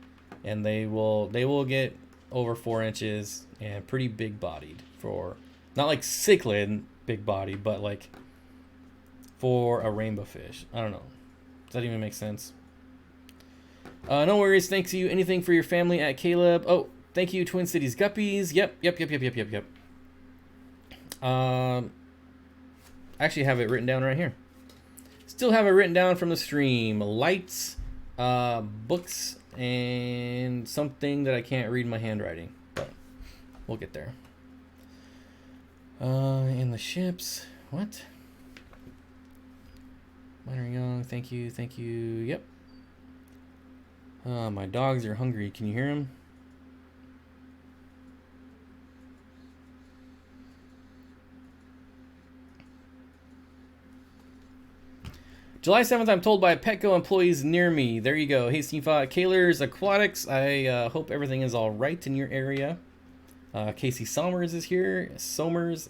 and they will get over 4 inches and pretty big bodied for, not like cichlid big body, but like for a rainbow fish. I don't know. Does that even make sense? No worries. Thanks you. Anything for your family at Caleb? Oh, thank you, Twin Cities Guppies. Yep. I actually have it written down right here. Still have it written down from the stream. Lights, books, and something that I can't read in my handwriting. But we'll get there. And the ships. What? Mine are young. Thank you. Yep. My dogs are hungry. Can you hear them? July 7th, I'm told by Petco employees near me. There you go. Hey, Steenfott. Kaler's Aquatics. I hope everything is all right in your area. Casey Somers is here. Somers.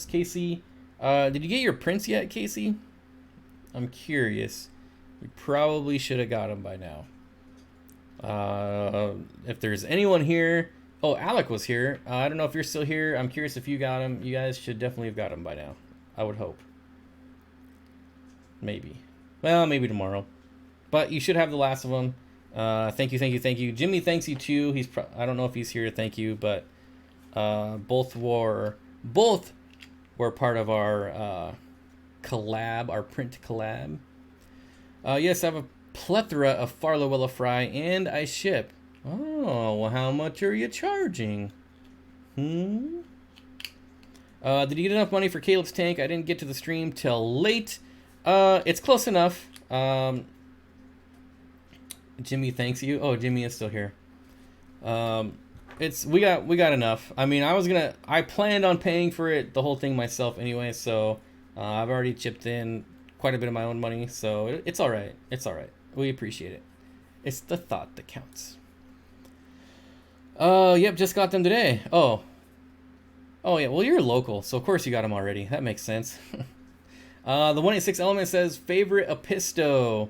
Casey. Did you get your prints yet, Casey? I'm curious. You probably should have got them by now. If there's anyone here, oh, Alec was here. I don't know if you're still here. I'm curious if you got him. You guys should definitely have got him by now. I would hope. Maybe. Well, maybe tomorrow. But you should have the last of them. Thank you. Jimmy thanks you too. I don't know if he's here to thank you, but both were part of our collab, our print collab. Yes, I have a plethora of Farlowella fry, and I ship. Oh, well, how much are you charging? Did you get enough money for Caleb's tank? I didn't get to the stream till late. It's close enough. Jimmy thanks you. Oh, Jimmy is still here. We got enough. I mean, I planned on paying for it, the whole thing myself anyway, so I've already chipped in quite a bit of my own money, so it's all right. We appreciate it. It's the thought that counts. Yep, just got them today. Oh yeah, well, you're local, so of course you got them already. That makes sense. The 186 element says favorite episto,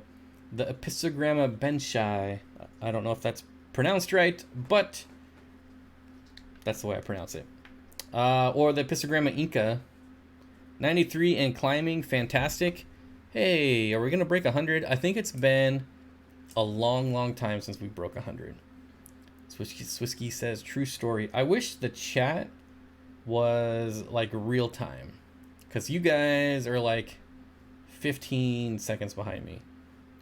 the Epistogramma benchii. I don't know if that's pronounced right, but that's the way I pronounce it. Or the Epistogramma inca. 93 and climbing, fantastic. Hey, are we gonna break 100? I think it's been a long time since we broke 100. Swisky says true story. I wish the chat was like real time, because you guys are like 15 seconds behind me.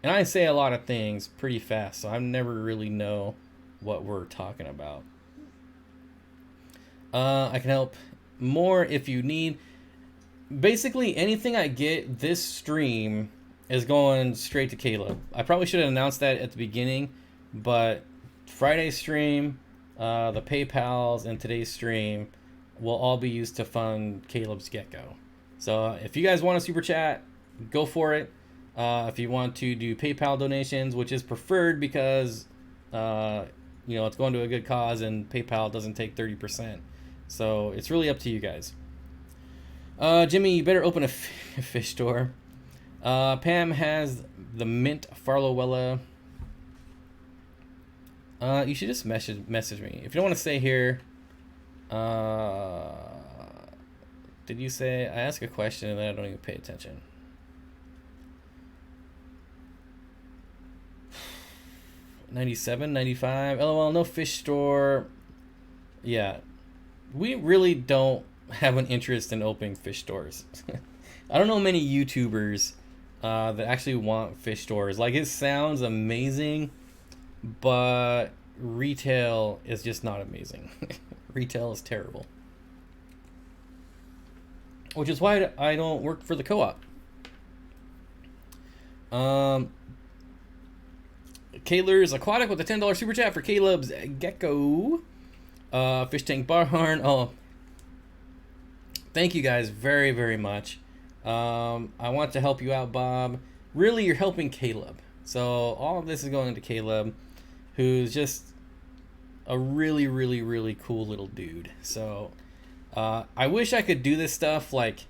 And I say a lot of things pretty fast, so I never really know what we're talking about. I can help more if you need. Basically, anything I get this stream is going straight to Caleb. I probably should have announced that at the beginning, but Friday's stream, the PayPals, and today's stream will all be used to fund Caleb's Gecko. So if you guys want a super chat, go for it. If you want to do PayPal donations, which is preferred because it's going to a good cause and PayPal doesn't take 30%. So it's really up to you guys. Jimmy, you better open a fish store. Pam has the mint Farlowella. You should just message me. If you don't want to stay here, did you say I ask a question and then I don't even pay attention? $97, $95. LOL, no fish store. Yeah, we really don't have an interest in opening fish stores. I don't know many YouTubers that actually want fish stores. Like, it sounds amazing, but retail is just not amazing. Retail is terrible. Which is why I don't work for the co-op. Kaler's Aquatic with a $10 super chat for Caleb's Gecko. Fish Tank Barn. Oh, thank you guys very, very much. I want to help you out, Bob. Really, you're helping Caleb. So all of this is going into Caleb, who's just a really, really, really cool little dude. So I wish I could do this stuff like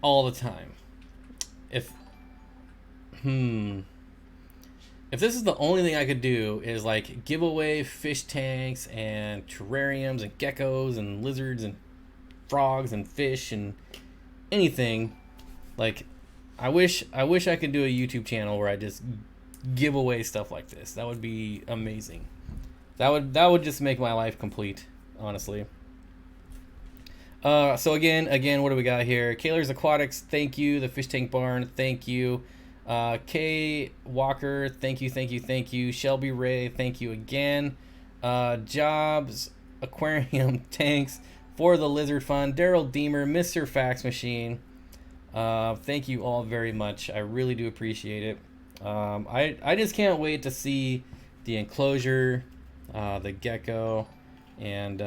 all the time. If this is the only thing I could do is like give away fish tanks and terrariums and geckos and lizards and frogs and fish and anything, like I wish I could do a YouTube channel where I just give away stuff like this. That would be amazing. That would just make my life complete, honestly. So again, what do we got here? Kaler's Aquatics, thank you. The Fish Tank Barn, thank you. K Walker, thank you. Shelby Ray, thank you again. Jobs Aquarium Tanks for the Lizard Fund. Daryl Deemer, Mr. Fax Machine. Thank you all very much. I really do appreciate it. I just can't wait to see the enclosure, the gecko, and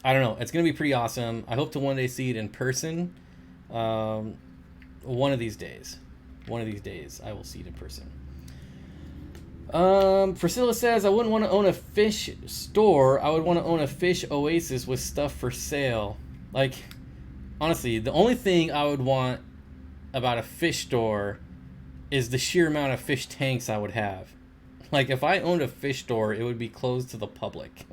I don't know. It's gonna be pretty awesome. I hope to one day see it in person. One of these days I will see it in person. Priscilla says, I wouldn't want to own a fish store. I would want to own a fish oasis with stuff for sale. Like, honestly, the only thing I would want about a fish store is the sheer amount of fish tanks I would have. Like, if I owned a fish store, it would be closed to the public.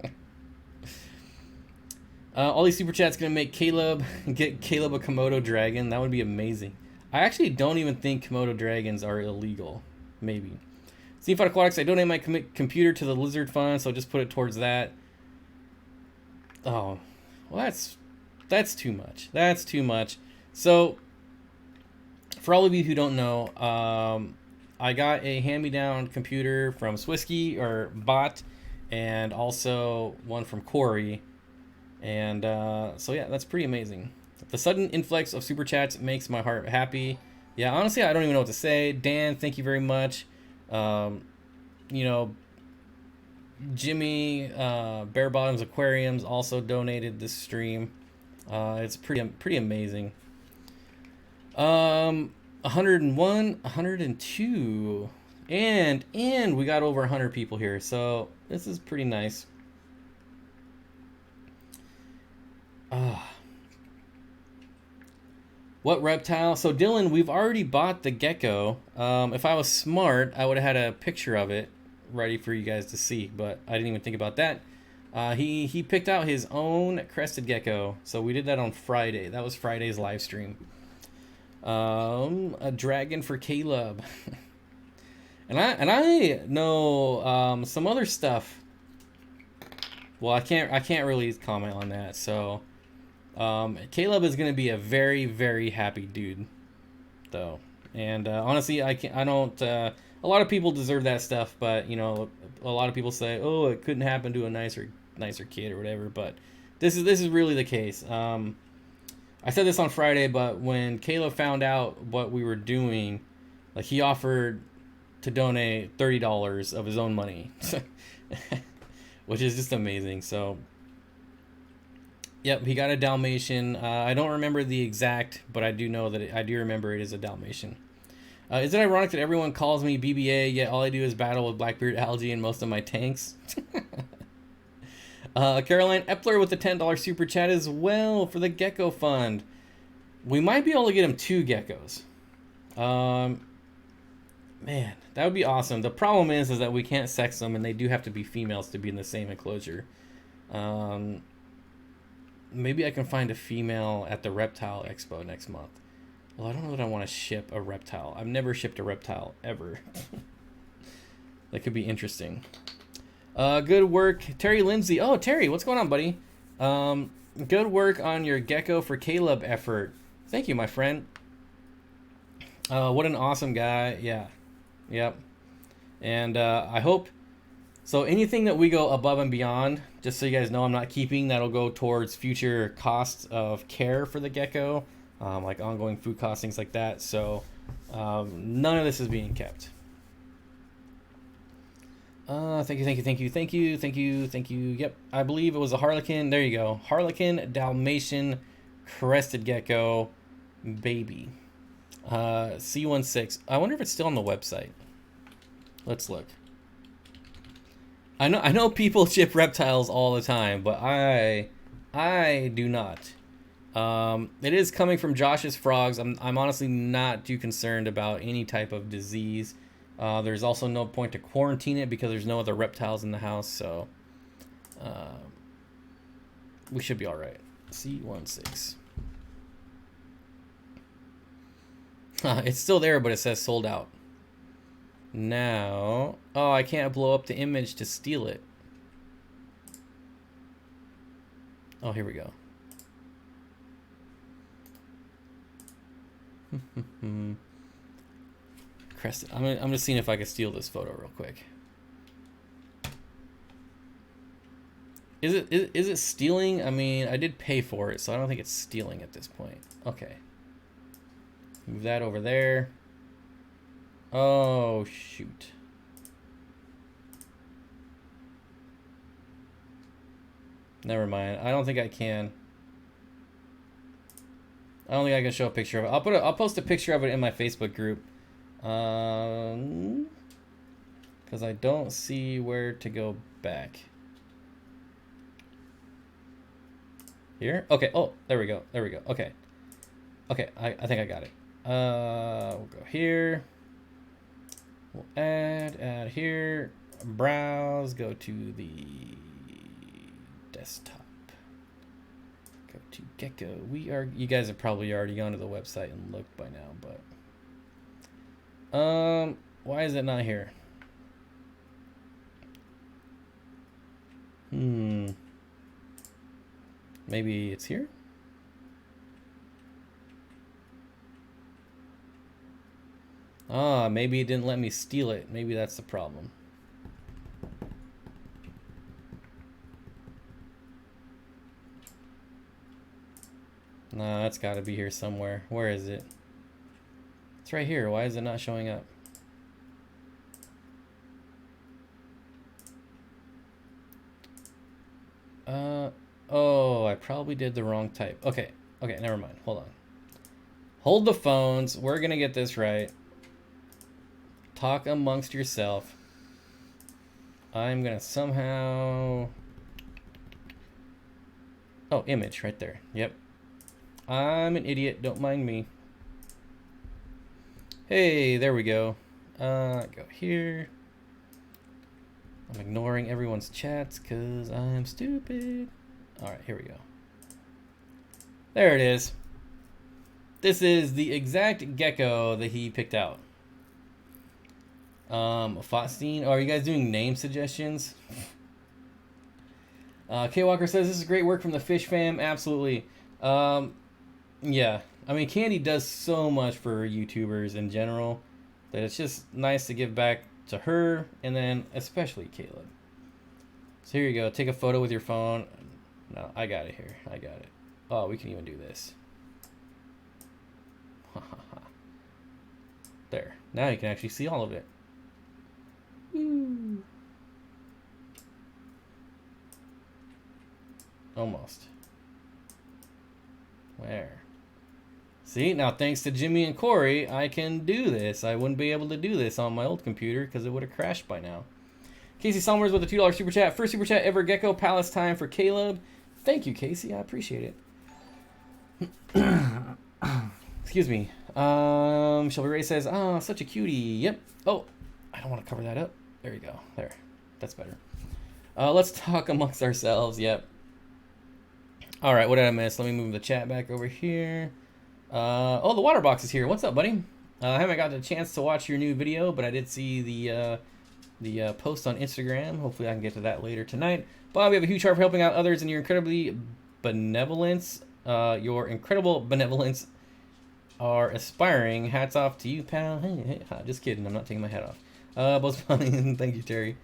All these super chats gonna make get Caleb a Komodo dragon. That would be amazing. I actually don't even think Komodo dragons are illegal. Maybe. Steenfott Aquatics, I donate my computer to the Lizard Fund, so I'll just put it towards that. Oh, well, that's too much. That's too much. So, for all of you who don't know, I got a hand-me-down computer from Swisky, or Bot, and also one from Corey. And so yeah, that's pretty amazing. The sudden influx of super chats makes my heart happy. Yeah, honestly, I don't even know what to say. Dan, thank you very much. Jimmy, Bare Bottoms Aquariums also donated this stream. It's pretty amazing. 101, 102, and we got over 100 people here, so this is pretty nice. What reptile? So Dylan, we've already bought the gecko. If I was smart, I would have had a picture of it ready for you guys to see, but I didn't even think about that. He picked out his own crested gecko, so we did that on Friday. That was Friday's live stream. A dragon for Caleb. and I know some other stuff. Well, I can't really comment on that. So, Caleb is gonna be a very, very happy dude, though. And honestly, I don't. A lot of people deserve that stuff, but you know, a lot of people say, "Oh, it couldn't happen to a nicer kid or whatever." But this is really the case. I said this on Friday, but when Caleb found out what we were doing, like he offered to donate $30 of his own money, which is just amazing. So, yep, he got a Dalmatian. I don't remember the exact, but I do know that I do remember it is a Dalmatian. Is it ironic that everyone calls me BBA, yet all I do is battle with Blackbeard algae in most of my tanks? Caroline Epler with the $10 super chat as well for the Gecko Fund. We might be able to get him 2 geckos. Man, that would be awesome. The problem is that we can't sex them, and they do have to be females to be in the same enclosure. Maybe I can find a female at the Reptile Expo next month. Well, I don't know that I want to ship a reptile. I've never shipped a reptile, ever. That could be interesting. Good work, Terry Lindsay. Oh, Terry, what's going on, buddy? Good work on your Gecko for Caleb effort. Thank you, my friend. What an awesome guy. Yeah. Yep. And I hope... So anything that we go above and beyond, just so you guys know, I'm not keeping, that'll go towards future costs of care for the Gecko. Like ongoing food costs, things like that. So none of this is being kept. Thank you. Yep, I believe it was a Harlequin. There you go. Harlequin Dalmatian Crested Gecko baby. C16. I wonder if it's still on the website. Let's look. I know people ship reptiles all the time, but I do not. It is coming from Josh's Frogs. I'm honestly not too concerned about any type of disease. There's also no point to quarantine it because there's no other reptiles in the house, so we should be all right. C16. It's still there, but it says sold out. Now, oh, I can't blow up the image to steal it. Oh, here we go. Crested. I'm just seeing if I can steal this photo real quick. Is it stealing? I mean, I did pay for it, so I don't think it's stealing at this point. Okay. Move that over there. Oh, shoot. Never mind. I don't think I can. I don't think I can show a picture of it. I'll post a picture of it in my Facebook group. Because I don't see where to go back. Here? Okay. Oh, there we go. There we go. Okay. Okay, I think I got it. We'll go here. We'll add here. Browse. Go to the desktop. Go to Gecko. You guys have probably already gone to the website and looked by now, but why is it not here? Maybe it's here? Ah, maybe it didn't let me steal it. Maybe that's the problem. Nah, that's got to be here somewhere. Where is it? It's right here. Why is it not showing up? Oh, I probably did the wrong type. Okay, never mind. Hold on. Hold the phones. We're gonna get this right. Talk amongst yourself. I'm gonna somehow... Oh, image right there. Yep. I'm an idiot. Don't mind me. Hey, there we go. Go here. I'm ignoring everyone's chats because I'm stupid. Alright, here we go. There it is. This is the exact gecko that he picked out. Fotstein, are you guys doing name suggestions? K Walker says this is great work from the fish fam. Absolutely. Yeah. I mean, Candy does so much for YouTubers in general that it's just nice to give back to her and then especially Caleb. So here you go. Take a photo with your phone. No, I got it here. I got it. Oh, we can even do this. There. Now you can actually see all of it. Woo. Almost. Where? See, now thanks to Jimmy and Corey, I can do this. I wouldn't be able to do this on my old computer because it would have crashed by now. Casey Summers with a $2 super chat. First super chat ever, Gecko. Palace time for Caleb. Thank you, Casey. I appreciate it. Excuse me. Shelby Ray says, oh, such a cutie. Yep. Oh, I don't want to cover that up. There you go. There. That's better. Let's talk amongst ourselves. Yep. All right. What did I miss? Let me move the chat back over here. Oh, the water box is here. What's up, buddy? I haven't got the chance to watch your new video, but I did see the post on Instagram. Hopefully I can get to that later tonight. Bob, we have a huge heart for helping out others and your incredibly benevolence. Your incredible benevolence are aspiring. Hats off to you, pal. Hey, just kidding. I'm not taking my hat off. Both funny. Thank you, Terry.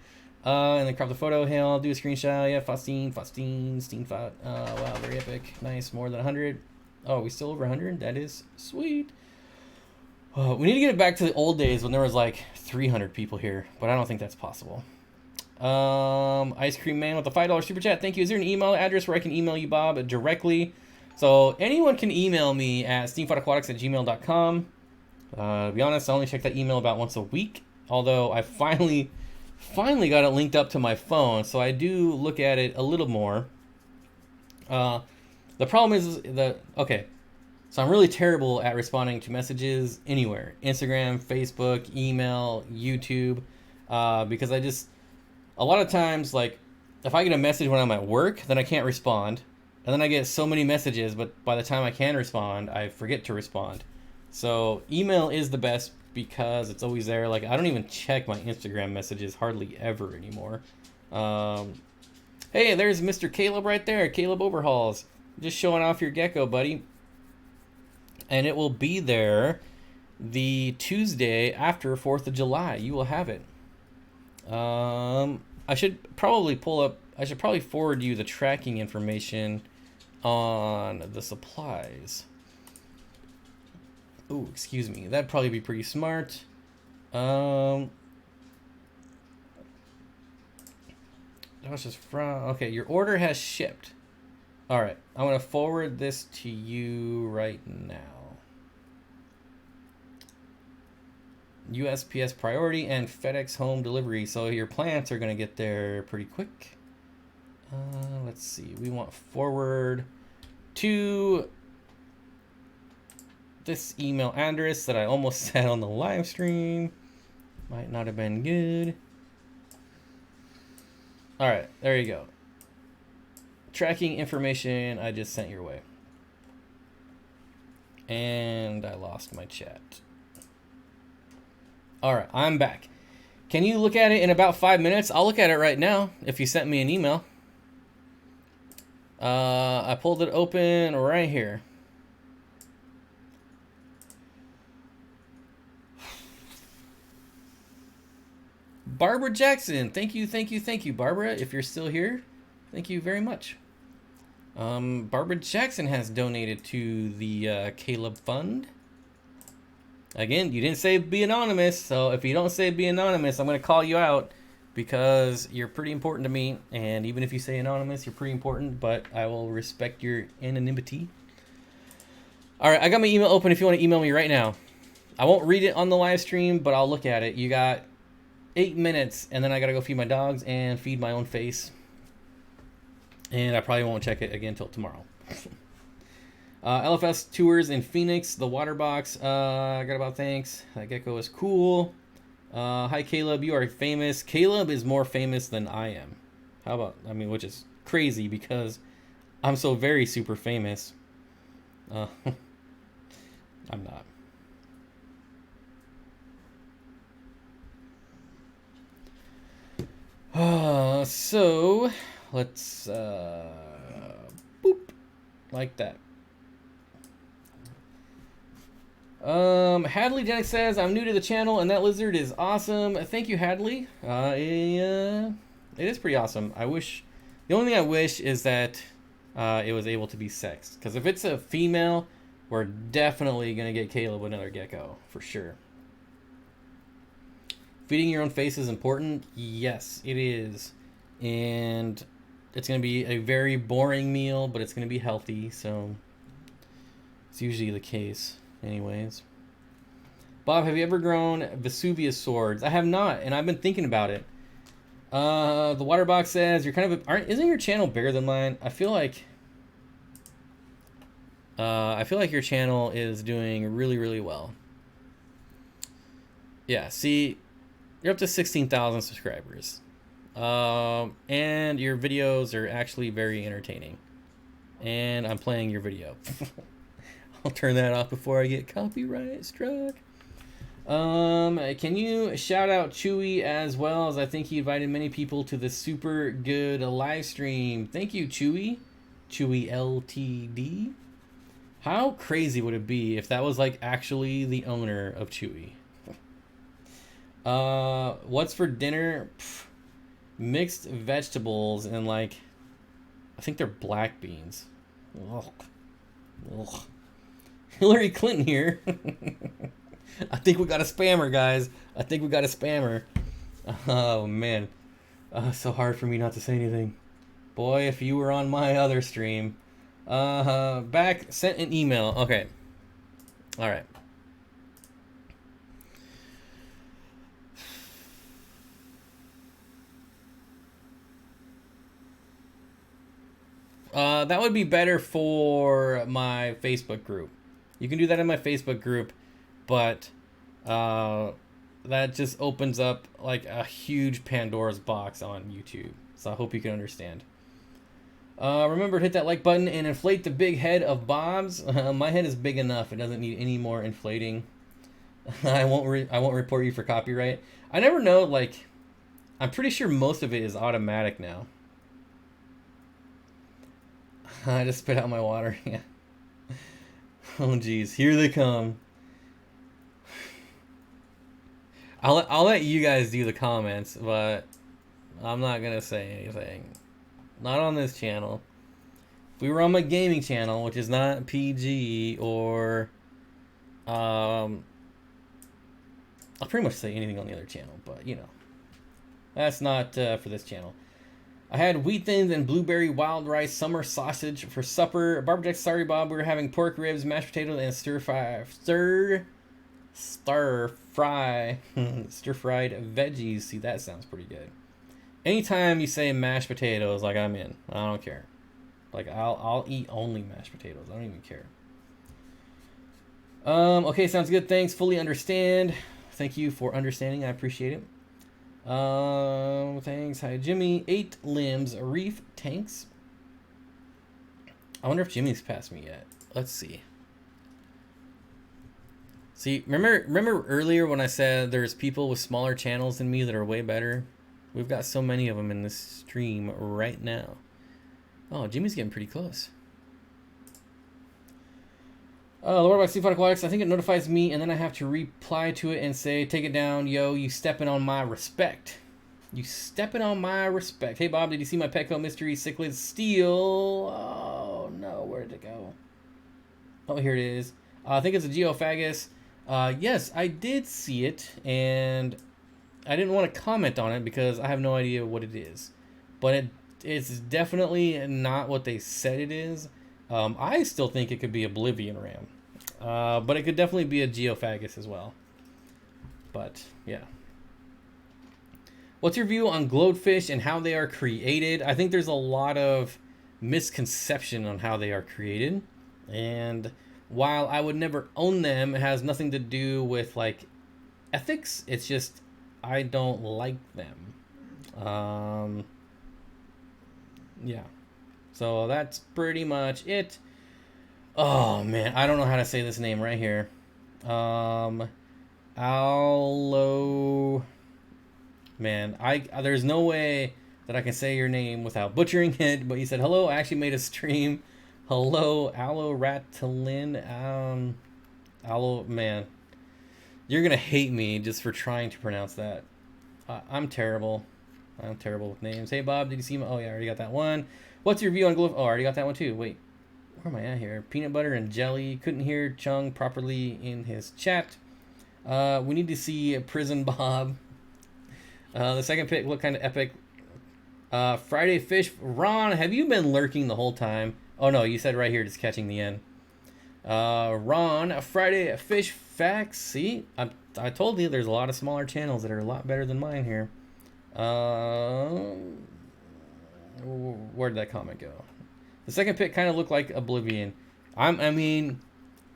And then crop the photo. Hey, I'll do a screenshot. Yeah, Steenfott. Wow, very epic. Nice. More than 100. Oh, we still over 100? That is sweet. We need to get it back to the old days when there was like 300 people here, but I don't think that's possible. Ice Cream Man with a $5 super chat. Thank you. Is there an email address where I can email you, Bob, directly? So anyone can email me at steenfotaquatics@gmail.com. To be honest, I only check that email about once a week, although I finally got it linked up to my phone, so I do look at it a little more. The problem is okay, so I'm really terrible at responding to messages anywhere. Instagram, Facebook, email, YouTube, because a lot of times, like, if I get a message when I'm at work, then I can't respond. And then I get so many messages, but by the time I can respond, I forget to respond. So email is the best because it's always there. Like, I don't even check my Instagram messages hardly ever anymore. Hey, there's Mr. Caleb right there. Caleb Overhauls. Just showing off your Gecko, buddy. And it will be there the Tuesday after 4th of July. You will have it. I should probably forward you the tracking information on the supplies. Ooh, excuse me. That'd probably be pretty smart. Josh is from... Okay, your order has shipped. Alright, I'm going to forward this to you right now. USPS priority and FedEx home delivery. So your plants are going to get there pretty quick. Let's see. We want forward to this email address that I almost said on the live stream. Might not have been good. All right, there you go. Tracking information I just sent your way. And I lost my chat. All right, I'm back. Can you look at it in about 5 minutes? I'll look at it right now if you sent me an email. I pulled it open right here. Barbara Jackson, thank you, Barbara. If you're still here, thank you very much. Barbara Jackson has donated to the Caleb Fund. Again, you didn't say be anonymous, so if you don't say be anonymous, I'm going to call you out because you're pretty important to me, and even if you say anonymous, you're pretty important, but I will respect your anonymity. All right, I got my email open if you want to email me right now. I won't read it on the live stream, but I'll look at it. You got 8 minutes, and then I got to go feed my dogs and feed my own face. And I probably won't check it again until tomorrow. LFS tours in Phoenix, the water box. I got about thanks. Gecko is cool. Hi, Caleb. You are famous. Caleb is more famous than I am. How about, which is crazy because I'm so very super famous. I'm not. So Let's boop, like that. Hadley Jack says, I'm new to the channel and that lizard is awesome. Thank you, Hadley. It is pretty awesome. The only thing I wish is that it was able to be sexed. Because if it's a female, we're definitely going to get Caleb another gecko, for sure. Feeding your own face is important? Yes, it is. And it's going to be a very boring meal, but it's going to be healthy, so it's usually the case. Anyways, Bob, have you ever grown Vesuvius swords? I have not, and I've been thinking about it. The water box says you're kind of isn't your channel bigger than mine? I feel like your channel is doing really, really well. Yeah, see, you're up to 16,000 subscribers, and your videos are actually very entertaining. And I'm playing your video. I'll turn that off before I get copyright struck. Can you shout out Chewy as well, as I think he invited many people to the super good live stream. Thank you, Chewy. Chewy LTD. How crazy would it be if that was like actually the owner of Chewy? What's for dinner? Pff, mixed vegetables and like, I think they're black beans. Ugh. Ugh. Hillary Clinton here. I think we got a spammer, guys. I think we got a spammer. Oh, man. So hard for me not to say anything. Boy, if you were on my other stream. Sent an email. Okay. All right. That would be better for my Facebook group. You can do that in my Facebook group, but that just opens up like a huge Pandora's box on YouTube. So I hope you can understand. Remember to hit that like button and inflate the big head of Bob's. My head is big enough; it doesn't need any more inflating. I won't report you for copyright. I never know. Like, I'm pretty sure most of it is automatic now. I just spit out my water. Yeah. Oh geez, here they come. I'll let you guys do the comments, but I'm not gonna say anything. Not on this channel. If we were on my gaming channel, which is not PG or I'll pretty much say anything on the other channel, but you know, that's not for this channel. I had wheat thins and blueberry wild rice summer sausage for supper. Barbara Jack, sorry Bob, we were having pork ribs, mashed potatoes, and stir-fried veggies. See, that sounds pretty good. Anytime you say mashed potatoes, like, I'm in. I don't care. Like, I'll eat only mashed potatoes. I don't even care. Okay, sounds good. Thanks. Fully understand. Thank you for understanding. I appreciate it. Thanks. Hi, Jimmy. 8 limbs, reef tanks. I wonder if Jimmy's passed me yet. Let's see. See, remember earlier when I said there's people with smaller channels than me that are way better? We've got so many of them in this stream right now. Oh, Jimmy's getting pretty close. What about Steenfott Aquatics? I think it notifies me, and then I have to reply to it and say, take it down, yo, you stepping on my respect. You stepping on my respect. Hey, Bob, did you see my Petco Mystery Cichlid Steel? Oh, no, where did it go? Oh, here it is. I think it's a Geophagus. Yes, I did see it, and I didn't want to comment on it because I have no idea what it is. But it's definitely not what they said it is. I still think it could be Oblivion Ram. But it could definitely be a Geophagus as well. But, yeah. What's your view on glowfish and how they are created? I think there's a lot of misconception on how they are created. And while I would never own them, it has nothing to do with, like, ethics. It's just, I don't like them. Yeah. So that's pretty much it. Oh man, I don't know how to say this name right here. Allo. Man, there's no way that I can say your name without butchering it. But you said hello. I actually made a stream. Hello, Aloe Ratalin. Aloe, man, you're gonna hate me just for trying to pronounce that. I'm terrible. I'm terrible with names. Hey Bob, did you see my? Oh yeah, I already got that one. What's your view on Glow? Oh, I already got that one too. Wait, where am I at here? Peanut butter and jelly. Couldn't hear Chung properly in his chat. We need to see Prison Bob. The second pick looked kind of epic. Friday Fish. Ron, have you been lurking the whole time? Oh no, you said right here, just catching the end. Ron, Friday Fish Facts. See, I told you there's a lot of smaller channels that are a lot better than mine here. Where did that comment go? The second pick kind of looked like Oblivion. I mean,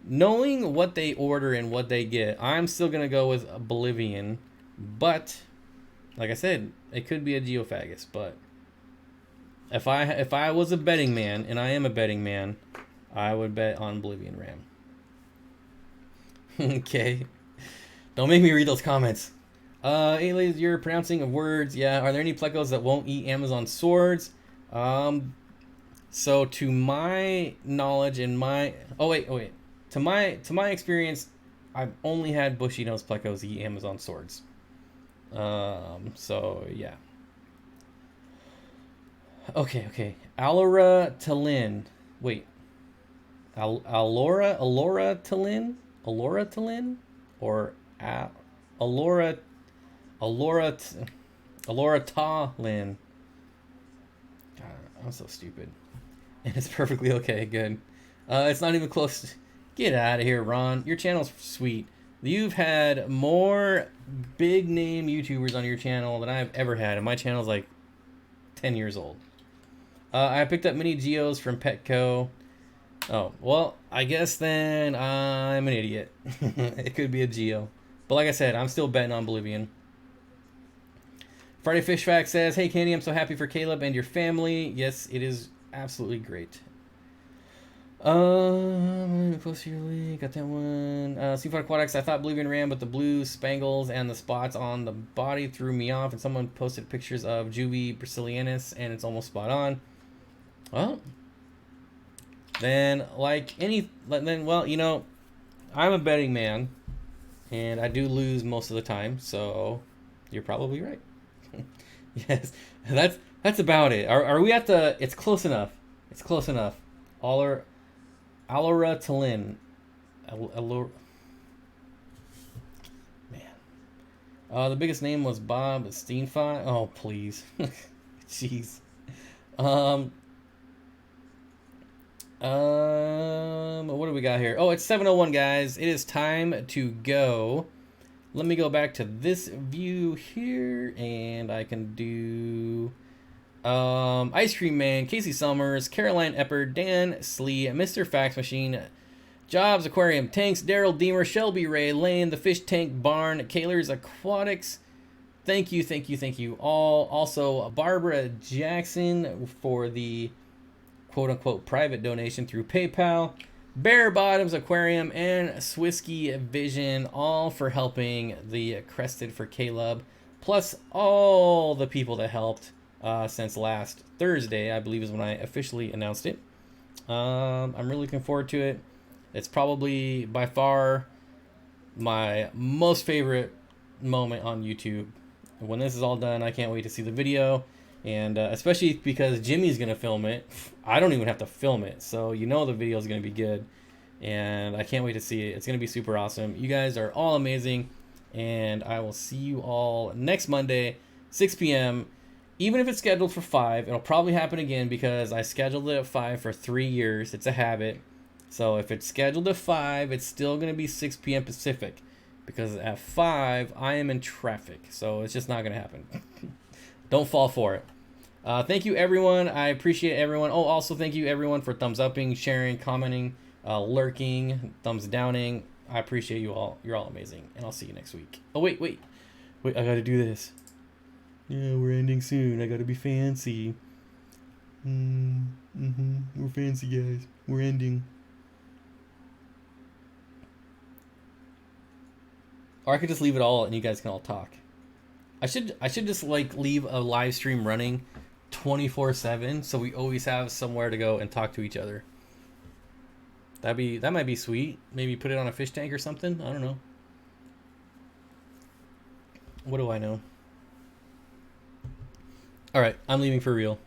knowing what they order and what they get, I'm still gonna go with Oblivion. But like I said, it could be a Geophagus. But if I was a betting man, and I am a betting man, I would bet on Oblivion Ram. Okay. Don't make me read those comments. Alias, you're pronouncing of words. Yeah. Are there any plecos that won't eat Amazon swords? So to my knowledge and my to my experience, I've only had bushy nose plecos eat Amazon swords. So yeah. Okay. Alora Talin. Wait. Alora Talin? Alora Talin? Or Alora Talin. God, I'm so stupid. And it's perfectly okay, good. It's not even close. Get out of here, Ron. Your channel's sweet. You've had more big name YouTubers on your channel than I've ever had, and my channel's like 10 years old. I picked up mini Geos from Petco. Oh, well, I guess then I'm an idiot. It could be a Geo. But like I said, I'm still betting on Oblivion. Friday Fish Fact says, hey, Candy, I'm so happy for Caleb and your family. Yes, it is absolutely great. Close to your league. Got that one. Steenfott Aquatics. I thought Oblivion ran, but the blue spangles and the spots on the body threw me off. And someone posted pictures of Juvie Brasilianus, and it's almost spot on. Well, then well, you know, I'm a betting man, and I do lose most of the time. So you're probably right. Yes, that's about it. Are we at the? It's close enough. It's close enough. Alora Talin. Man. The biggest name was Bob Steenfott. Oh, please. Jeez. What do we got here? Oh, it's 7:01, guys. It is time to go. Let me go back to this view here, and I can do Ice Cream Man, Casey Summers, Caroline Epper, Dan Slee, Mr. Fax Machine, Jobs Aquarium, Tanks, Daryl Deemer, Shelby Ray, Lane, the Fish Tank Barn, Kaler's Aquatics. Thank you all. Also, Barbara Jackson for the quote-unquote private donation through PayPal. Bare Bottoms Aquarium and Swisky Vision, all for helping the Crested for Caleb, plus all the people that helped since last Thursday, I believe is when I officially announced it. I'm really looking forward to it. It's probably by far my most favorite moment on YouTube. When this is all done, I can't wait to see the video. And especially because Jimmy's going to film it. I don't even have to film it. So you know the video is going to be good. And I can't wait to see it. It's going to be super awesome. You guys are all amazing. And I will see you all next Monday, 6 p.m. Even if it's scheduled for 5, it'll probably happen again because I scheduled it at 5 for 3 years. It's a habit. So if it's scheduled at 5, it's still going to be 6 p.m. Pacific. Because at 5, I am in traffic. So it's just not going to happen. Don't fall for it. Thank you, everyone. I appreciate everyone. Oh, also thank you, everyone, for thumbs upping, sharing, commenting, lurking, thumbs downing. I appreciate you all. You're all amazing. And I'll see you next week. Oh, wait. I got to do this. Yeah, we're ending soon. I got to be fancy. We're fancy, guys. We're ending. Or I could just leave it all and you guys can all talk. I should just like leave a live stream running 24/7, so we always have somewhere to go and talk to each other. That might be sweet. Maybe put it on a fish tank or something. I don't know. What do I know? All right, I'm leaving for real.